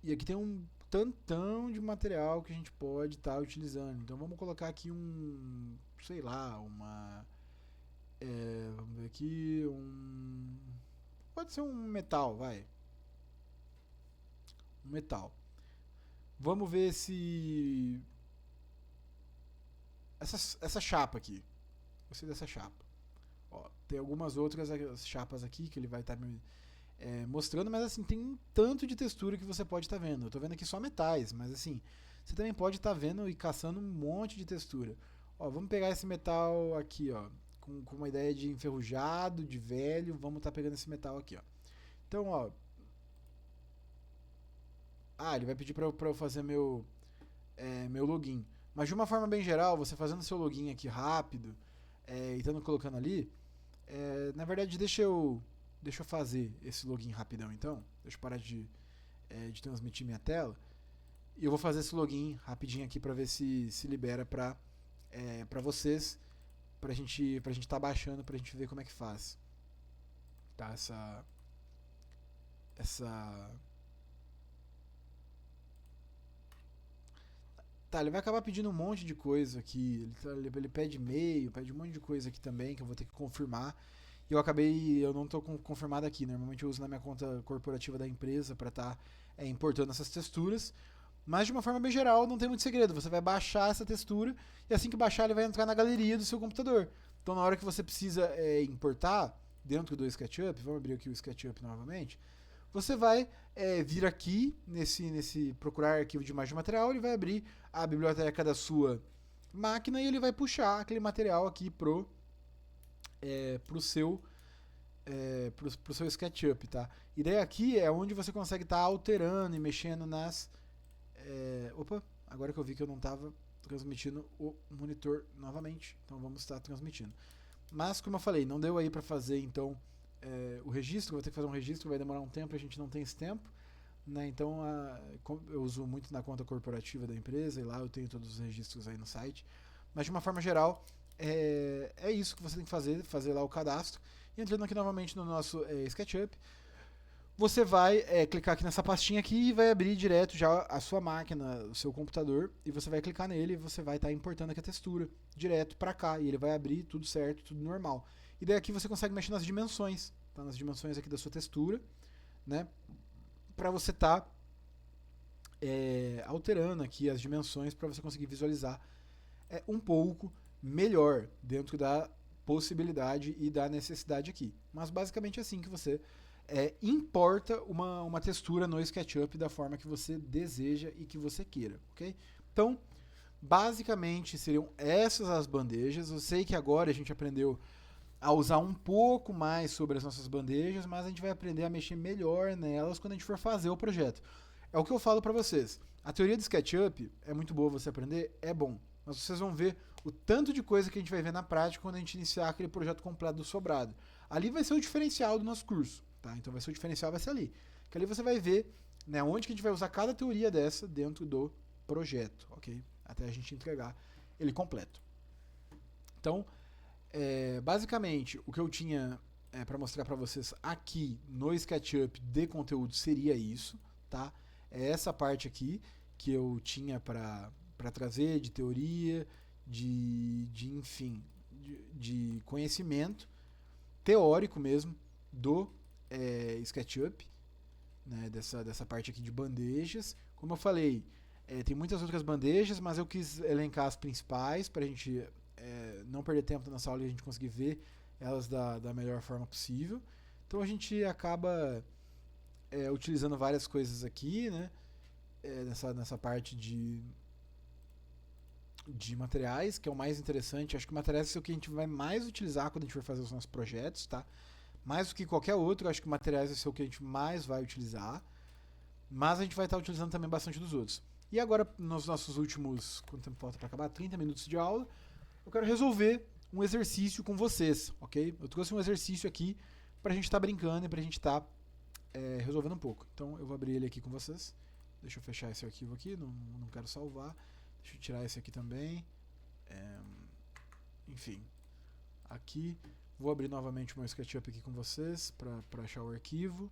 e aqui tem um tantão de material que a gente pode estar utilizando. Então vamos colocar aqui sei lá, vamos ver aqui, pode ser um metal, vai. Um metal. Vamos ver se... Essa chapa aqui. Gostei dessa chapa. Ó, tem algumas outras chapas aqui que ele vai estar me mostrando, mas assim, tem um tanto de textura que você pode estar vendo. Eu tô vendo aqui só metais, mas assim, você também pode estar vendo e caçando um monte de textura. Ó, vamos pegar esse metal aqui, ó, com uma ideia de enferrujado, de velho, vamos estar pegando esse metal aqui, ó. Então, ó, ele vai pedir para eu fazer meu login. Mas de uma forma bem geral, você fazendo seu login aqui rápido, e estando colocando ali, na verdade, deixa eu fazer esse login rapidão então. Deixa eu parar de transmitir minha tela. E eu vou fazer esse login rapidinho aqui para ver se libera para vocês, pra gente tá baixando, pra gente ver como é que faz. Tá, Tá, ele vai acabar pedindo um monte de coisa aqui. Ele pede e-mail, pede um monte de coisa aqui também que eu vou ter que confirmar. E eu não estou confirmado aqui. Normalmente eu uso na minha conta corporativa da empresa para estar importando essas texturas. Mas de uma forma bem geral, não tem muito segredo. Você vai baixar essa textura e assim que baixar, ele vai entrar na galeria do seu computador. Então na hora que você precisa importar dentro do SketchUp, vamos abrir aqui o SketchUp novamente. Você vai vir aqui nesse procurar arquivo de imagem de material, ele vai abrir a biblioteca da sua máquina e ele vai puxar aquele material aqui pro seu SketchUp, tá? E daí aqui é onde você consegue estar alterando e mexendo nas... opa, agora que eu vi que eu não estava transmitindo o monitor novamente, então vamos estar transmitindo. Mas como eu falei, não deu aí para fazer então o registro, vou ter que fazer um registro, vai demorar um tempo, a gente não tem esse tempo, né? Então eu uso muito na conta corporativa da empresa e lá eu tenho todos os registros aí no site, mas de uma forma geral é isso que você tem que fazer lá o cadastro. E entrando aqui novamente no nosso SketchUp, você vai clicar aqui nessa pastinha aqui e vai abrir direto já a sua máquina, o seu computador, e você vai clicar nele e você vai estar importando aqui a textura direto para cá, e ele vai abrir tudo certo, tudo normal. E daí aqui você consegue mexer nas dimensões, tá? Nas dimensões aqui da sua textura, né? Para você estar alterando aqui as dimensões para você conseguir visualizar um pouco melhor dentro da possibilidade e da necessidade aqui. Mas basicamente é assim que você importa uma textura no SketchUp da forma que você deseja e que você queira, ok? Então, basicamente seriam essas as bandejas. Eu sei que agora a gente aprendeu a usar um pouco mais sobre as nossas bandejas, mas a gente vai aprender a mexer melhor nelas quando a gente for fazer o projeto. É o que eu falo para vocês. A teoria do SketchUp é muito boa você aprender, é bom. Mas vocês vão ver o tanto de coisa que a gente vai ver na prática quando a gente iniciar aquele projeto completo do Sobrado. Ali vai ser o diferencial do nosso curso, tá? Então vai ser o diferencial, vai ser ali. Que ali você vai ver, né, onde que a gente vai usar cada teoria dessa dentro do projeto, ok? Até a gente entregar ele completo. Então, basicamente, o que eu tinha para mostrar para vocês aqui no SketchUp de conteúdo seria isso, tá? É essa parte aqui que eu tinha para trazer de teoria, enfim, de conhecimento teórico mesmo do SketchUp, né? Dessa parte aqui de bandejas. Como eu falei, tem muitas outras bandejas, mas eu quis elencar as principais para a gente não perder tempo nessa aula e a gente conseguir ver elas da melhor forma possível. Então a gente acaba utilizando várias coisas aqui, né? Nessa parte de materiais, que é o mais interessante. Acho que materiais é o que a gente vai mais utilizar quando a gente for fazer os nossos projetos, tá? Mais do que qualquer outro, acho que materiais vai ser o que a gente mais vai utilizar, mas a gente vai estar utilizando também bastante dos outros. E agora, nos nossos últimos, quanto tempo falta para acabar? 30 minutos de aula, eu quero resolver um exercício com vocês, ok? Eu trouxe um exercício aqui pra gente estar brincando e pra gente estar resolvendo um pouco. Então eu vou abrir ele aqui com vocês. Deixa eu fechar esse arquivo aqui, não quero salvar. Deixa eu tirar esse aqui também. Enfim, aqui vou abrir novamente o meu SketchUp aqui com vocês para achar o arquivo.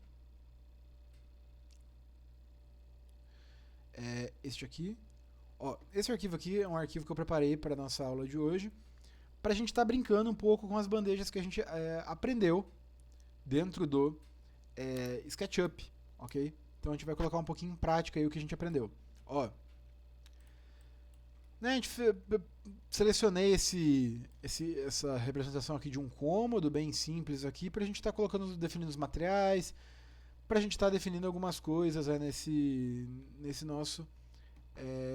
Este aqui. Ó, esse arquivo aqui é um arquivo que eu preparei para a nossa aula de hoje, para a gente estar brincando um pouco com as bandejas que a gente aprendeu dentro do SketchUp, ok? Então a gente vai colocar um pouquinho em prática aí o que a gente aprendeu. Ó, né, selecionei essa representação aqui de um cômodo bem simples aqui para a gente estar definindo os materiais, para a gente estar definindo algumas coisas nesse nosso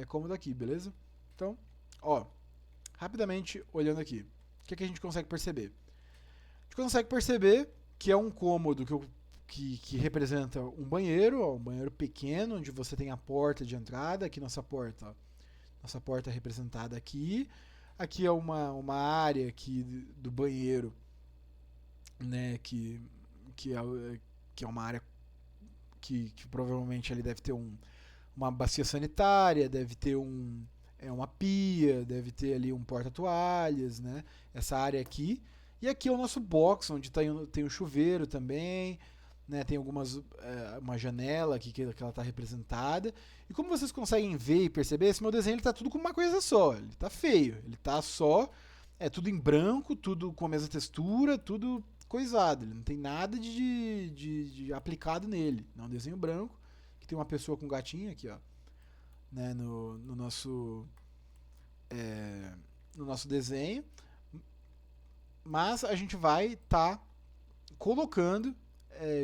cômodo aqui, beleza? Então, ó, rapidamente olhando aqui, o que a gente consegue perceber? A gente consegue perceber que é um cômodo que representa um banheiro, ó, um banheiro pequeno, onde você tem a porta de entrada, aqui nossa porta, ó. Nossa porta é representada aqui. Aqui é uma área aqui do banheiro, né, que é uma área que provavelmente ali deve ter uma bacia sanitária, deve ter uma pia, deve ter ali um porta-toalhas, né? Essa área aqui. E aqui é o nosso box, onde tem um chuveiro também, né? Tem uma janela aqui que ela está representada. E como vocês conseguem ver e perceber, esse meu desenho está tudo com uma coisa só. Ele está feio, ele está só, tudo em branco, tudo com a mesma textura, tudo coisado. Ele não tem nada de aplicado nele. É um desenho branco, que tem uma pessoa com um gatinho aqui, ó, né? No nosso desenho. Mas a gente vai estar colocando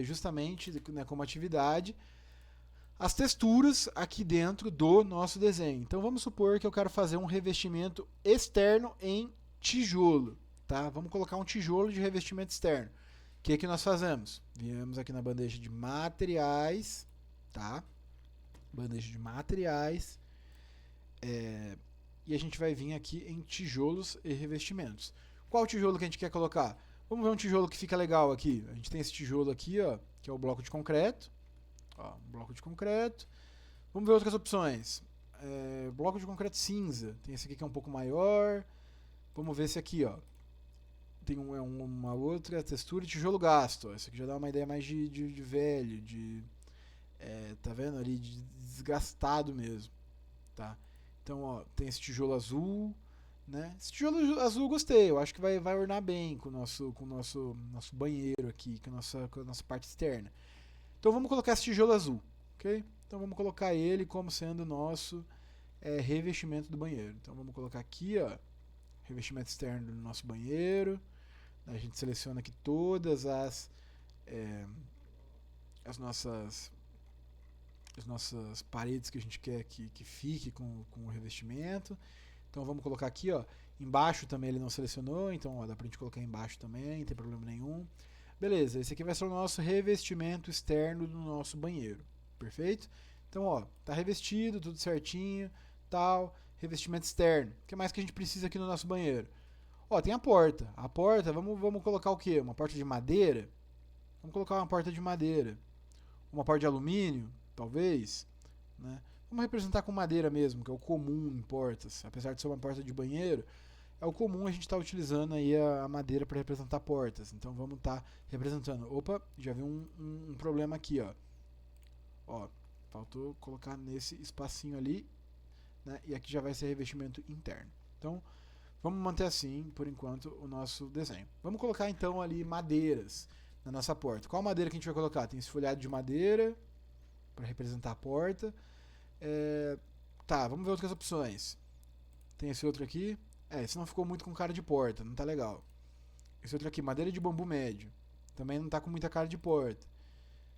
justamente, né, como atividade as texturas aqui dentro do nosso desenho. Então vamos supor que eu quero fazer um revestimento externo em tijolo, tá? Vamos colocar um tijolo de revestimento externo. O que nós fazemos? Viemos aqui na bandeja de materiais, tá? Bandeja de materiais, e a gente vai vir aqui em tijolos e revestimentos. Qual tijolo que a gente quer colocar? Vamos ver um tijolo que fica legal aqui. A gente tem esse tijolo aqui, ó, que é o bloco de concreto. Ó, um bloco de concreto. Vamos ver outras opções. Bloco de concreto cinza. Tem esse aqui que é um pouco maior. Vamos ver esse aqui, ó. Tem uma outra textura de tijolo gasto. Ó. Esse aqui já dá uma ideia mais de velho, tá vendo ali, de desgastado mesmo, tá? Então, ó, tem esse tijolo azul, né? Esse tijolo azul eu gostei, eu acho que vai ornar bem com o nosso banheiro aqui, com a nossa parte externa. Então vamos colocar esse tijolo azul, ok? Então vamos colocar ele como sendo o nosso revestimento do banheiro. Então vamos colocar aqui, ó, revestimento externo do nosso banheiro. A gente seleciona aqui todas as nossas paredes que a gente quer que fique com o revestimento. Então vamos colocar aqui, ó, embaixo também ele não selecionou, então ó, dá pra gente colocar embaixo também, não tem problema nenhum. Beleza, esse aqui vai ser o nosso revestimento externo do nosso banheiro, perfeito? Então, ó, tá revestido, tudo certinho, tal, revestimento externo. O que mais que a gente precisa aqui no nosso banheiro? Ó, tem a porta. A porta, vamos colocar o quê? Uma porta de madeira? Vamos colocar uma porta de madeira. Uma porta de alumínio, talvez, né? Vamos representar com madeira mesmo, que é o comum em portas. Apesar de ser uma porta de banheiro, é o comum a gente estar utilizando aí a madeira para representar portas. Então vamos estar representando. Opa, já vi um problema aqui, ó. Ó, faltou colocar nesse espacinho ali, né? E aqui já vai ser revestimento interno. Então, vamos manter assim, por enquanto, o nosso desenho. Vamos colocar então ali madeiras na nossa porta. Qual madeira que a gente vai colocar? Tem esse folhado de madeira para representar a porta. Tá, vamos ver outras opções. Tem esse outro aqui. Esse não ficou muito com cara de porta, não tá legal. Esse outro aqui, madeira de bambu médio. Também não tá com muita cara de porta.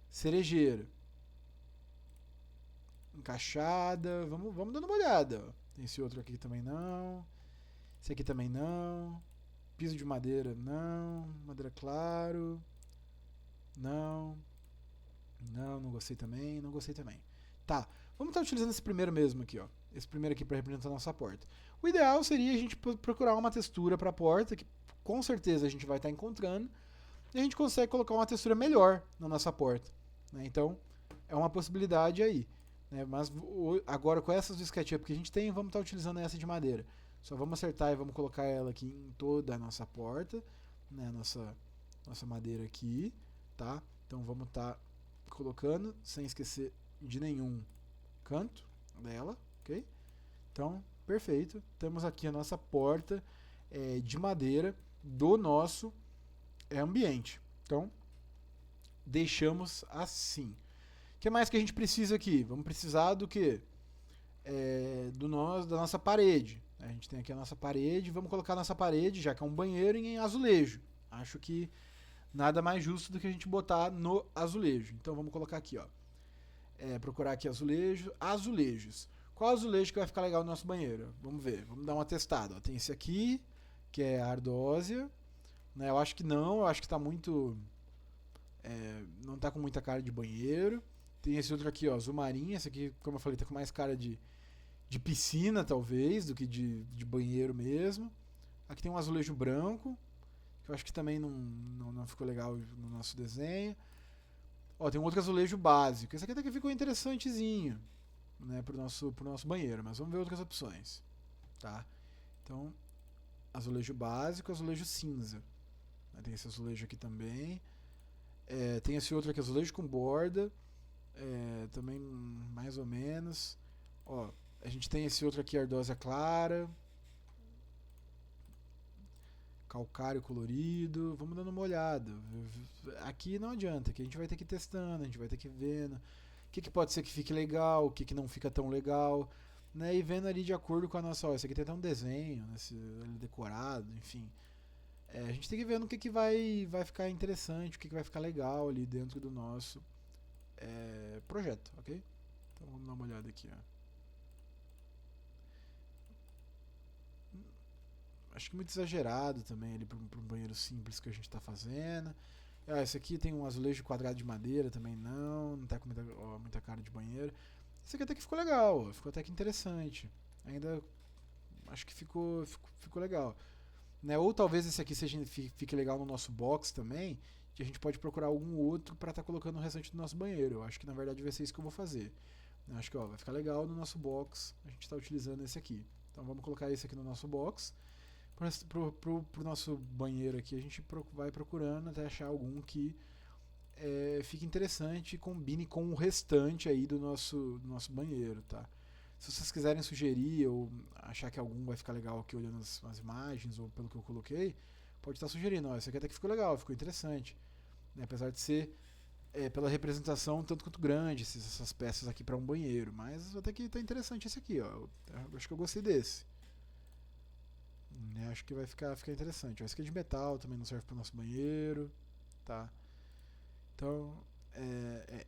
Cerejeira. Encaixada. Vamos dando uma olhada. Ó. Tem esse outro aqui também não. Esse aqui também não. Piso de madeira, não. Madeira claro. Não. Não gostei também. Não gostei também. Tá, vamos estar utilizando esse primeiro mesmo aqui, ó. Esse primeiro aqui para representar a nossa porta. O ideal seria a gente procurar uma textura para a porta, que com certeza a gente vai estar encontrando, e a gente consegue colocar uma textura melhor na nossa porta, né? Então, é uma possibilidade aí, né? Mas agora com essas do SketchUp que a gente tem, vamos estar utilizando essa de madeira. Só vamos acertar e vamos colocar ela aqui em toda a nossa porta, né? Nossa madeira aqui, tá? Então vamos estar colocando, sem esquecer de nenhum canto dela, ok? Então, perfeito. Temos aqui a nossa porta de madeira do nosso ambiente. Então, deixamos assim. que mais que a gente precisa aqui? Vamos precisar do quê? Da nossa parede. A gente tem aqui a nossa parede, vamos colocar a nossa parede, já que é um banheiro, em azulejo. Acho que nada mais justo do que a gente botar no azulejo. Então vamos colocar aqui, ó. Procurar aqui azulejo, azulejos. Qual azulejo que vai ficar legal no nosso banheiro? Vamos ver, vamos dar uma testada. Ó. Tem esse aqui, que é a ardósia. Né? Eu acho que não, eu acho que tá muito... não tá com muita cara de banheiro. Tem esse outro aqui, ó, azul marinho. Esse aqui, como eu falei, tá com mais cara de piscina, talvez, do que de banheiro mesmo. Aqui tem um azulejo branco, que eu acho que também não ficou legal no nosso desenho. Ó, tem um outro azulejo básico. Esse aqui até que ficou interessantezinho, né, pro nosso banheiro, mas vamos ver outras opções, tá? Então, azulejo básico, azulejo cinza. Tem esse azulejo aqui também. Tem esse outro aqui, azulejo com borda. Também mais ou menos. Ó, a gente tem esse outro aqui, ardósia clara. Calcário colorido. Vamos dando uma olhada. Aqui não adianta, aqui a gente vai ter que ir testando, a gente vai ter que ir vendo. O que pode ser que fique legal, o que não fica tão legal. Né, e vendo ali de acordo com a nossa... Ó, esse aqui tem até um desenho, né, decorado, enfim. A gente tem que ver no que vai ficar interessante, o que vai ficar legal ali dentro do nosso projeto, ok? Então vamos dar uma olhada aqui, ó. Acho que muito exagerado também ali para um banheiro simples que a gente está fazendo. Esse aqui tem um azulejo quadrado de madeira também, não tá com muita cara de banheiro. Esse aqui até que ficou legal, ó, ficou até que interessante. Ainda acho que ficou legal. Né? Ou talvez esse aqui fique legal no nosso box também, que a gente pode procurar algum outro para estar colocando no restante do nosso banheiro. Eu acho que na verdade vai ser isso que eu vou fazer. Eu acho que vai ficar legal no nosso box, a gente está utilizando esse aqui. Então vamos colocar esse aqui no nosso box. Pro nosso banheiro aqui, a gente vai procurando até achar algum que fique interessante e combine com o restante aí do nosso banheiro, tá? Se vocês quiserem sugerir ou achar que algum vai ficar legal aqui olhando as imagens ou pelo que eu coloquei, pode estar sugerindo. Ó, esse aqui até que ficou legal, ficou interessante. Né? Apesar de ser pela representação tanto quanto grande, essas peças aqui para um banheiro. Mas até que tá interessante esse aqui. Ó. Eu acho que eu gostei desse. Acho que vai ficar interessante. Esse aqui é de metal, também não serve para o nosso banheiro. Tá? Então,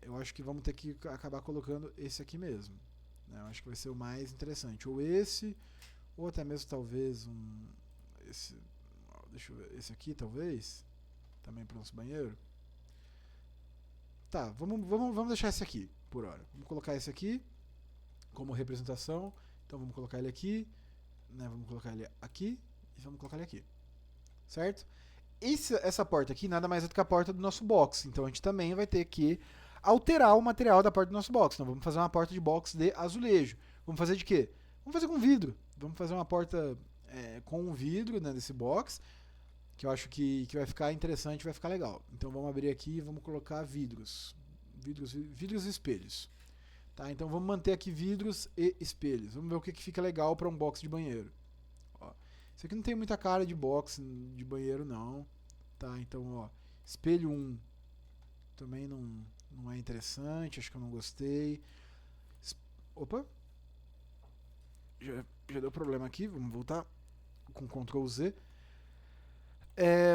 eu acho que vamos ter que acabar colocando esse aqui mesmo. Eu acho que vai ser o mais interessante. Ou esse, ou até mesmo talvez deixa eu ver, esse aqui talvez, também para o nosso banheiro. Tá, vamos deixar esse aqui por hora. Vamos colocar esse aqui como representação. Então vamos colocar ele aqui, né? Vamos colocar ele aqui e vamos colocar ele aqui. Certo? Essa porta aqui nada mais é do que a porta do nosso box. Então a gente também vai ter que alterar o material da porta do nosso box. Então vamos fazer uma porta de box de azulejo. Vamos fazer de quê? Vamos fazer com vidro. Vamos fazer uma porta com vidro, né, desse box, que eu acho que vai ficar interessante, vai ficar legal. Então vamos abrir aqui e vamos colocar vidros e espelhos. Tá? Então vamos manter aqui vidros e espelhos. Vamos ver o que fica legal para um box de banheiro. Ó, isso aqui não tem muita cara de box de banheiro não. Tá? Então, ó, espelho 1 também não é interessante, acho que eu não gostei. Opa! Já deu problema aqui, vamos voltar com Ctrl Z.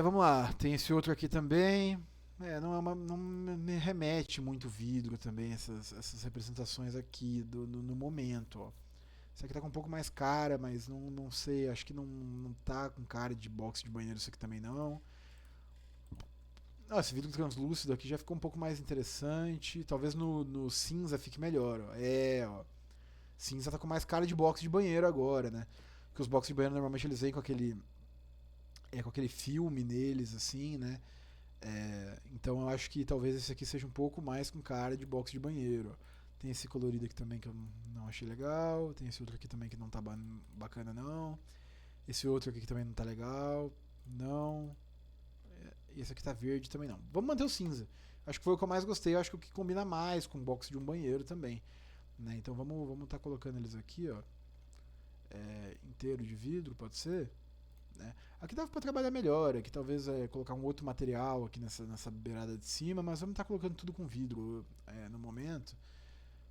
Vamos lá, tem esse outro aqui também. Não me remete muito vidro também, essas representações aqui no momento. Ó. Isso aqui tá com um pouco mais cara, mas não sei, acho que não tá com cara de box de banheiro isso aqui também não. Esse vidro translúcido aqui já ficou um pouco mais interessante. Talvez no cinza fique melhor. Ó. Cinza tá com mais cara de box de banheiro agora, né? Porque os boxes de banheiro normalmente eles vêm com aquele filme neles, assim, né? Então eu acho que talvez esse aqui seja um pouco mais com cara de box de banheiro. Ó. Tem esse colorido aqui também que eu não achei legal. Tem esse outro aqui também que não tá bacana, não. Esse outro aqui que também não tá legal. Não. E esse aqui tá verde também não. Vamos manter o cinza. Acho que foi o que eu mais gostei. Eu acho que o que combina mais com o box de um banheiro também. Né? Então vamos tá colocando eles aqui, ó. Inteiro de vidro, pode ser? né? Aqui dava para trabalhar melhor, aqui talvez colocar um outro material aqui nessa beirada de cima, mas vamos estar colocando tudo com vidro no momento,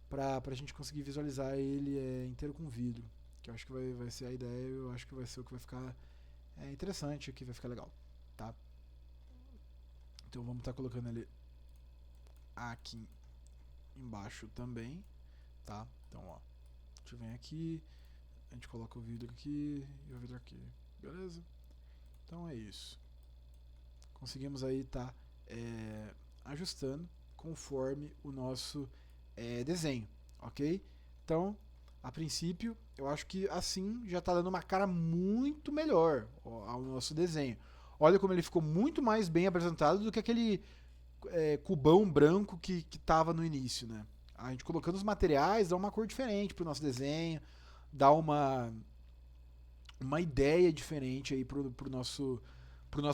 para a gente conseguir visualizar ele inteiro com vidro, que eu acho que vai ser a ideia, eu acho que vai ser o que vai ficar interessante aqui, vai ficar legal, tá? Então vamos estar colocando ele aqui embaixo também, tá? Então, ó, a gente vem aqui, a gente coloca o vidro aqui e o vidro aqui, beleza? Então é isso. Conseguimos aí tá ajustando conforme o nosso desenho, ok? Então, a princípio, eu acho que assim já está dando uma cara muito melhor ao nosso desenho. Olha como ele ficou muito mais bem apresentado do que aquele cubão branco que estava no início, né? A gente colocando os materiais dá uma cor diferente para o nosso desenho, dá uma ideia diferente aí pro nosso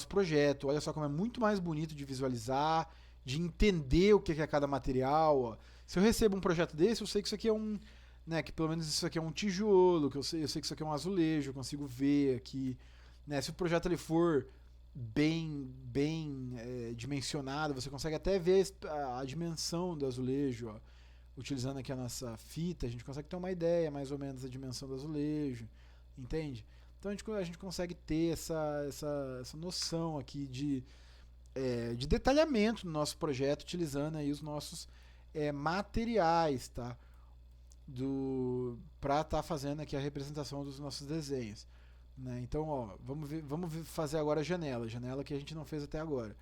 projeto. Olha só como é muito mais bonito de visualizar, de entender o que é cada material. Ó. Se eu recebo um projeto desse, eu sei que isso aqui é né, que pelo menos isso aqui é um tijolo, que eu sei que isso aqui é um azulejo, eu consigo ver aqui. Né, se o projeto ele for bem dimensionado, você consegue até ver a dimensão do azulejo. Ó. Utilizando aqui a nossa fita, a gente consegue ter uma ideia mais ou menos da dimensão do azulejo, entende? Então a gente consegue ter essa noção aqui de detalhamento no nosso projeto, utilizando aí os nossos materiais, tá? Para estar fazendo aqui a representação dos nossos desenhos. Né? Então, ó, vamos fazer agora a janela que a gente não fez até agora.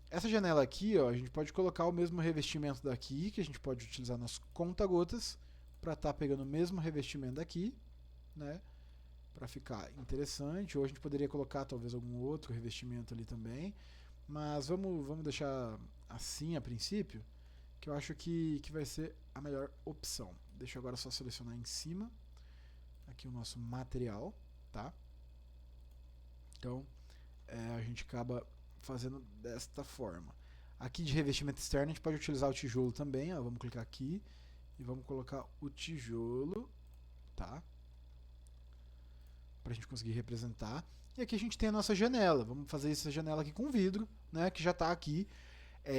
Essa janela aqui, ó, a gente pode colocar o mesmo revestimento daqui, que a gente pode utilizar nas conta-gotas, para estar pegando o mesmo revestimento daqui, né? Para ficar interessante. Ou a gente poderia colocar talvez algum outro revestimento ali também. Mas vamos deixar assim a princípio, que eu acho que vai ser a melhor opção. Deixa eu agora só selecionar em cima aqui o nosso material, tá? Então, a gente acaba fazendo desta forma. Aqui de revestimento externo a gente pode utilizar o tijolo também, ó. Vamos clicar aqui e vamos colocar o tijolo, tá? Pra gente conseguir representar. E aqui a gente tem a nossa janela. Vamos fazer essa janela aqui com vidro, né? Que já está aqui.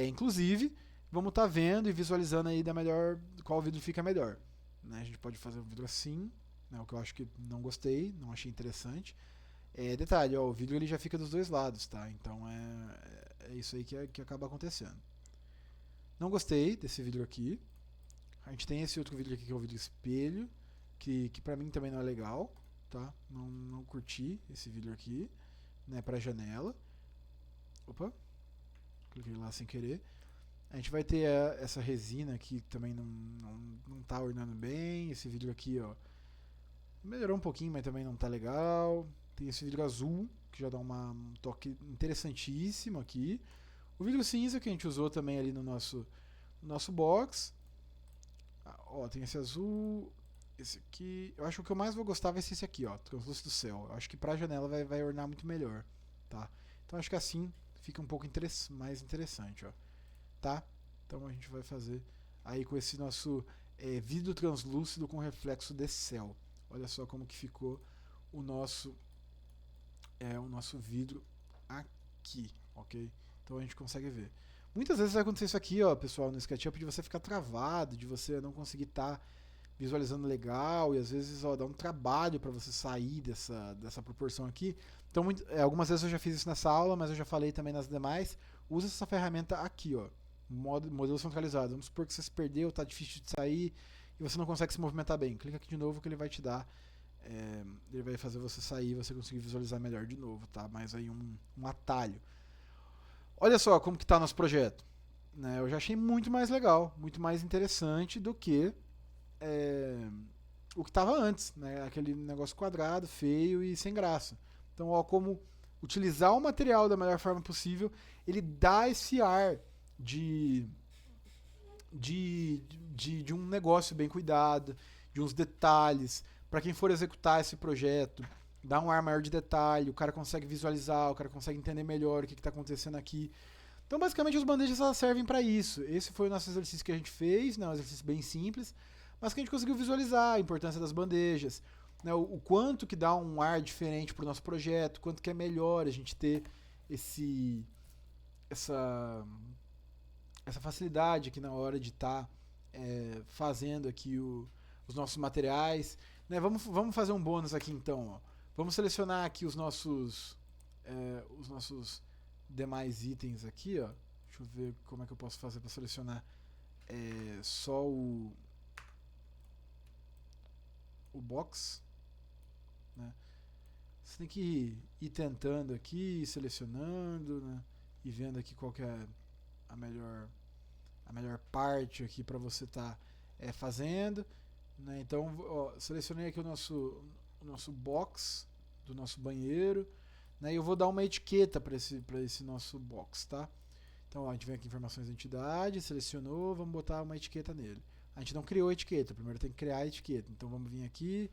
Inclusive, vamos estar vendo e visualizando aí qual vidro fica melhor. Né? A gente pode fazer o vidro assim, né? O que eu acho que não gostei, não achei interessante. Detalhe, ó, o vidro ele já fica dos dois lados, tá? Então é isso aí que acaba acontecendo. Não gostei desse vidro aqui. A gente tem esse outro vidro aqui que é o vidro espelho, que pra mim também não é legal, tá? Não curti esse vidro aqui, né? Pra janela. Opa, cliquei lá sem querer. A gente vai ter essa resina aqui que também não tá ornando bem. Esse vidro aqui, ó, melhorou um pouquinho, mas também não tá legal. Tem esse vidro azul, que já dá um toque interessantíssimo aqui. O vidro cinza que a gente usou também ali no nosso box. Ó, tem esse azul, esse aqui. Eu acho que o que eu mais vou gostar vai ser esse aqui, ó, translúcido céu. Eu acho que pra janela vai ornar muito melhor, tá? Então acho que assim fica um pouco mais interessante, ó. Tá? Então a gente vai fazer aí com esse nosso vidro translúcido com reflexo de céu. Olha só como que ficou o nosso vidro aqui, ok? Então a gente consegue ver. Muitas vezes vai acontecer isso aqui, ó, pessoal, no SketchUp, de você ficar travado, de você não conseguir estar visualizando legal, e às vezes dá um trabalho para você sair dessa proporção aqui. Então algumas vezes eu já fiz isso nessa aula, mas eu já falei também nas demais. Usa essa ferramenta aqui, ó, modelo centralizado. Vamos supor que você se perdeu, tá difícil de sair e você não consegue se movimentar bem. Clica aqui de novo que ele vai te dar, ele vai fazer você sair e você conseguir visualizar melhor de novo, tá? Mais aí um atalho. Olha só como que tá nosso projeto. Né? Eu já achei muito mais legal, muito mais interessante do que o que estava antes, né? Aquele negócio quadrado, feio e sem graça. Então, ó, como utilizar o material da melhor forma possível, ele dá esse ar de um negócio bem cuidado, de uns detalhes. Para quem for executar esse projeto, dá um ar maior de detalhe, o cara consegue visualizar, o cara consegue entender melhor o que está acontecendo aqui. Então, basicamente, os bandejas elas servem para isso. Esse foi o nosso exercício que a gente fez, né? Um exercício bem simples, mas que a gente conseguiu visualizar a importância das bandejas. né, o quanto que dá um ar diferente para o nosso projeto, quanto que é melhor a gente ter essa, essa facilidade aqui na hora de estar fazendo aqui os nossos materiais. Né, vamos fazer um bônus aqui então. Ó. Vamos selecionar aqui os nossos demais itens aqui. Ó. Deixa eu ver como é que eu posso fazer para selecionar só o box. Né? Você tem que ir tentando aqui, selecionando, né? E vendo aqui qual que é a melhor parte aqui para você estar fazendo. Né? Então, ó, selecionei aqui o nosso box do nosso banheiro. Né? E eu vou dar uma etiqueta para esse nosso box. Tá? Então, ó, a gente vem aqui em informações da entidade, selecionou, vamos botar uma etiqueta nele. A gente não criou a etiqueta, primeiro tem que criar a etiqueta. Então vamos vir aqui,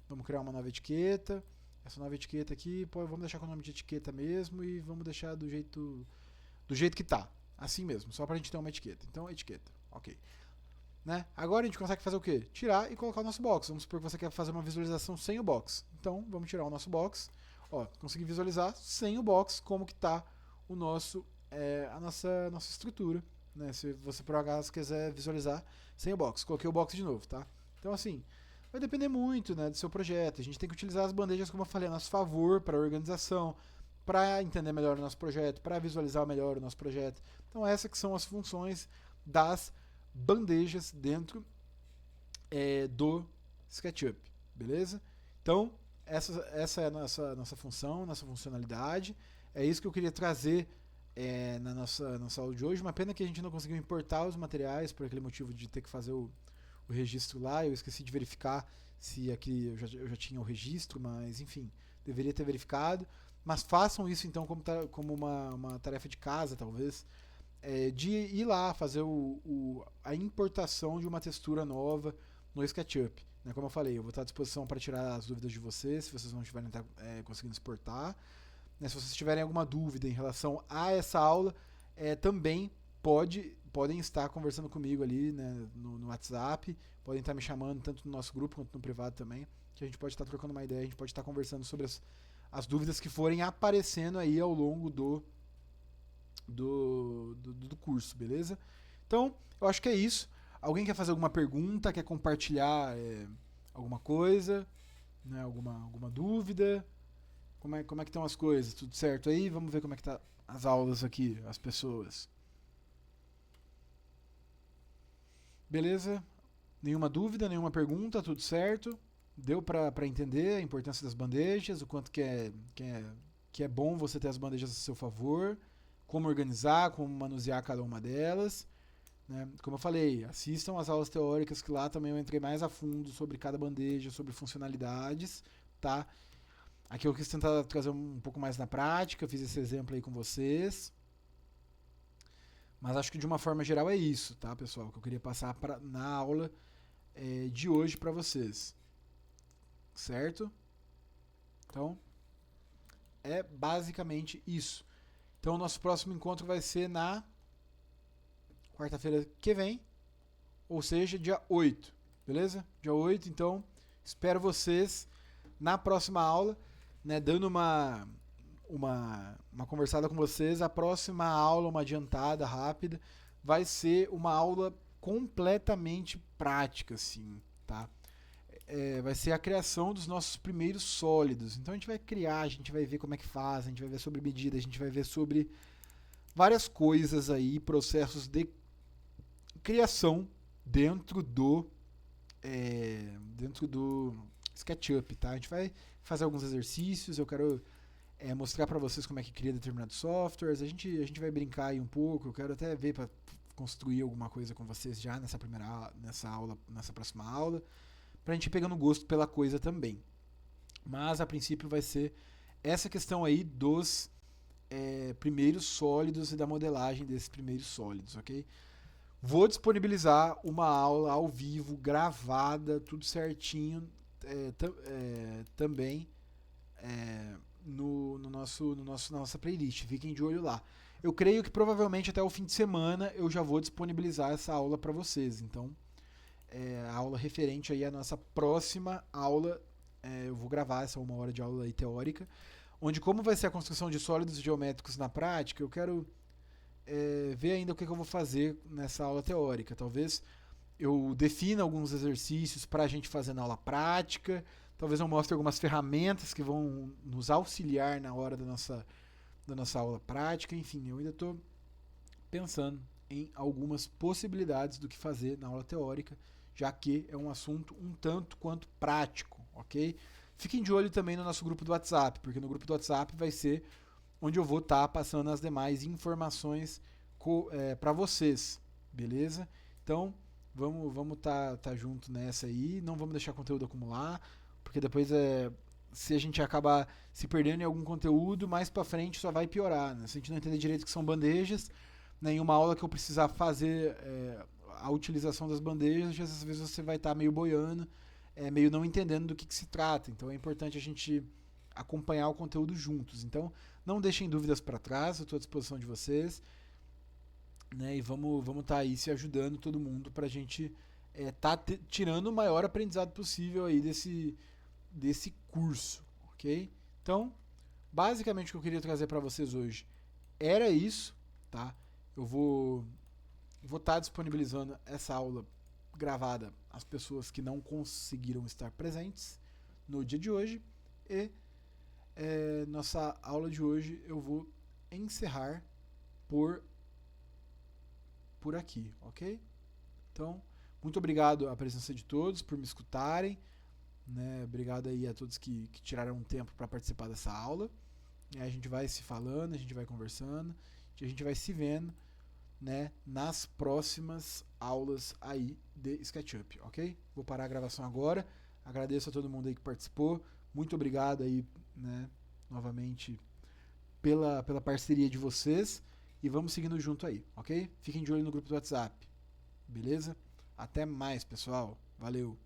vamos criar uma nova etiqueta. Essa nova etiqueta aqui, vamos deixar com o nome de etiqueta mesmo e vamos deixar do jeito que tá. Assim mesmo, só pra gente ter uma etiqueta. Então, etiqueta, ok. Né? Agora a gente consegue fazer o quê? Tirar e colocar o nosso box. Vamos supor que você quer fazer uma visualização sem o box. Então, vamos tirar o nosso box. Ó, consegui visualizar sem o box como que tá o nosso, a nossa estrutura. Né? Se você por acaso quiser visualizar sem o box. Coloquei o box de novo, tá? Então, assim, vai depender muito, né, do seu projeto. A gente tem que utilizar as bandejas, como eu falei, a nosso favor para a organização, para entender melhor o nosso projeto, para visualizar melhor o nosso projeto. Então, essas que são as funções das bandejas dentro do SketchUp, beleza? Então, essa é a nossa função, nossa funcionalidade. É isso que eu queria trazer na nossa aula de hoje. Uma pena que a gente não conseguiu importar os materiais por aquele motivo de ter que fazer o registro lá. Eu esqueci de verificar se aqui eu já tinha o registro, mas enfim, deveria ter verificado. Mas façam isso então como uma tarefa de casa, talvez, de ir lá fazer a importação de uma textura nova no SketchUp. Né? Como eu falei, eu vou estar à disposição para tirar as dúvidas de vocês, se vocês não estiverem conseguindo exportar. Né? Se vocês tiverem alguma dúvida em relação a essa aula, também podem estar conversando comigo ali, né, no WhatsApp, podem estar me chamando tanto no nosso grupo quanto no privado também, que a gente pode estar trocando uma ideia, a gente pode estar conversando sobre as dúvidas que forem aparecendo aí ao longo do curso, beleza? Então, eu acho que é isso. Alguém quer fazer alguma pergunta, quer compartilhar alguma coisa, né, alguma dúvida? Como é que estão as coisas? Tudo certo aí? Vamos ver como é que tá as aulas aqui, as pessoas. Beleza? Nenhuma dúvida, nenhuma pergunta, tudo certo? Deu para entender a importância das bandejas, o quanto que é bom você ter as bandejas a seu favor, como organizar, como manusear cada uma delas. Né? Como eu falei, assistam as aulas teóricas, que lá também eu entrei mais a fundo sobre cada bandeja, sobre funcionalidades, tá? Aqui eu quis tentar trazer um pouco mais na prática, fiz esse exemplo aí com vocês. Mas acho que de uma forma geral é isso, tá, pessoal? Que eu queria passar na aula de hoje para vocês. Certo? Então, é basicamente isso. Então, o nosso próximo encontro vai ser na quarta-feira que vem, ou seja, dia 8. Beleza? Dia 8, então, espero vocês na próxima aula, né, dando uma conversada com vocês. A próxima aula, uma adiantada rápida, vai ser uma aula completamente prática, assim, tá? Vai ser a criação dos nossos primeiros sólidos. Então a gente vai criar, a gente vai ver como é que faz, a gente vai ver sobre medida, a gente vai ver sobre várias coisas aí, processos de criação dentro do SketchUp, tá? A gente vai fazer alguns exercícios, eu quero mostrar para vocês como é que cria determinados softwares, a gente vai brincar aí um pouco, eu quero até ver para construir alguma coisa com vocês já nessa próxima aula, pra gente ir pegando gosto pela coisa também. Mas a princípio vai ser essa questão aí dos primeiros sólidos e da modelagem desses primeiros sólidos, ok? Vou disponibilizar uma aula ao vivo, gravada, tudo certinho, também na nossa playlist. Fiquem de olho lá. Eu creio que provavelmente até o fim de semana eu já vou disponibilizar essa aula para vocês. Então, a aula referente aí à nossa próxima aula eu vou gravar essa 1 hora de aula aí teórica, onde como vai ser a construção de sólidos geométricos na prática, eu quero ver ainda o que eu vou fazer nessa aula teórica. Talvez eu defina alguns exercícios para a gente fazer na aula prática, talvez eu mostre algumas ferramentas que vão nos auxiliar na hora da nossa aula prática. Enfim, eu ainda estou pensando em algumas possibilidades do que fazer na aula teórica, já que é um assunto um tanto quanto prático, ok? Fiquem de olho também no nosso grupo do WhatsApp, porque no grupo do WhatsApp vai ser onde eu vou estar passando as demais informações para vocês, beleza? Então, vamos tá junto nessa aí, não vamos deixar conteúdo acumular, porque depois se a gente acabar se perdendo em algum conteúdo, mais para frente só vai piorar, né? Se a gente não entender direito o que são bandejas, né, em uma aula que eu precisar fazer a utilização das bandejas, às vezes você vai estar meio boiando, meio não entendendo do que se trata. Então é importante a gente acompanhar o conteúdo juntos. Então não deixem dúvidas para trás, eu estou à disposição de vocês, né, e vamos estar aí se ajudando todo mundo para a gente tá tirando o maior aprendizado possível aí desse curso, ok? Então, basicamente o que eu queria trazer para vocês hoje era isso, tá? Eu vou estar disponibilizando essa aula gravada às pessoas que não conseguiram estar presentes no dia de hoje, e nossa aula de hoje eu vou encerrar por aqui, ok? Então, muito obrigado à presença de todos por me escutarem, né? Obrigado aí a todos que tiraram um tempo para participar dessa aula. A gente vai se falando, a gente vai conversando, a gente vai se vendo, né, nas próximas aulas aí de SketchUp, ok? Vou parar a gravação agora. Agradeço a todo mundo aí que participou. Muito obrigado aí, né, novamente pela parceria de vocês. E vamos seguindo junto aí, ok? Fiquem de olho no grupo do WhatsApp. Beleza? Até mais, pessoal. Valeu!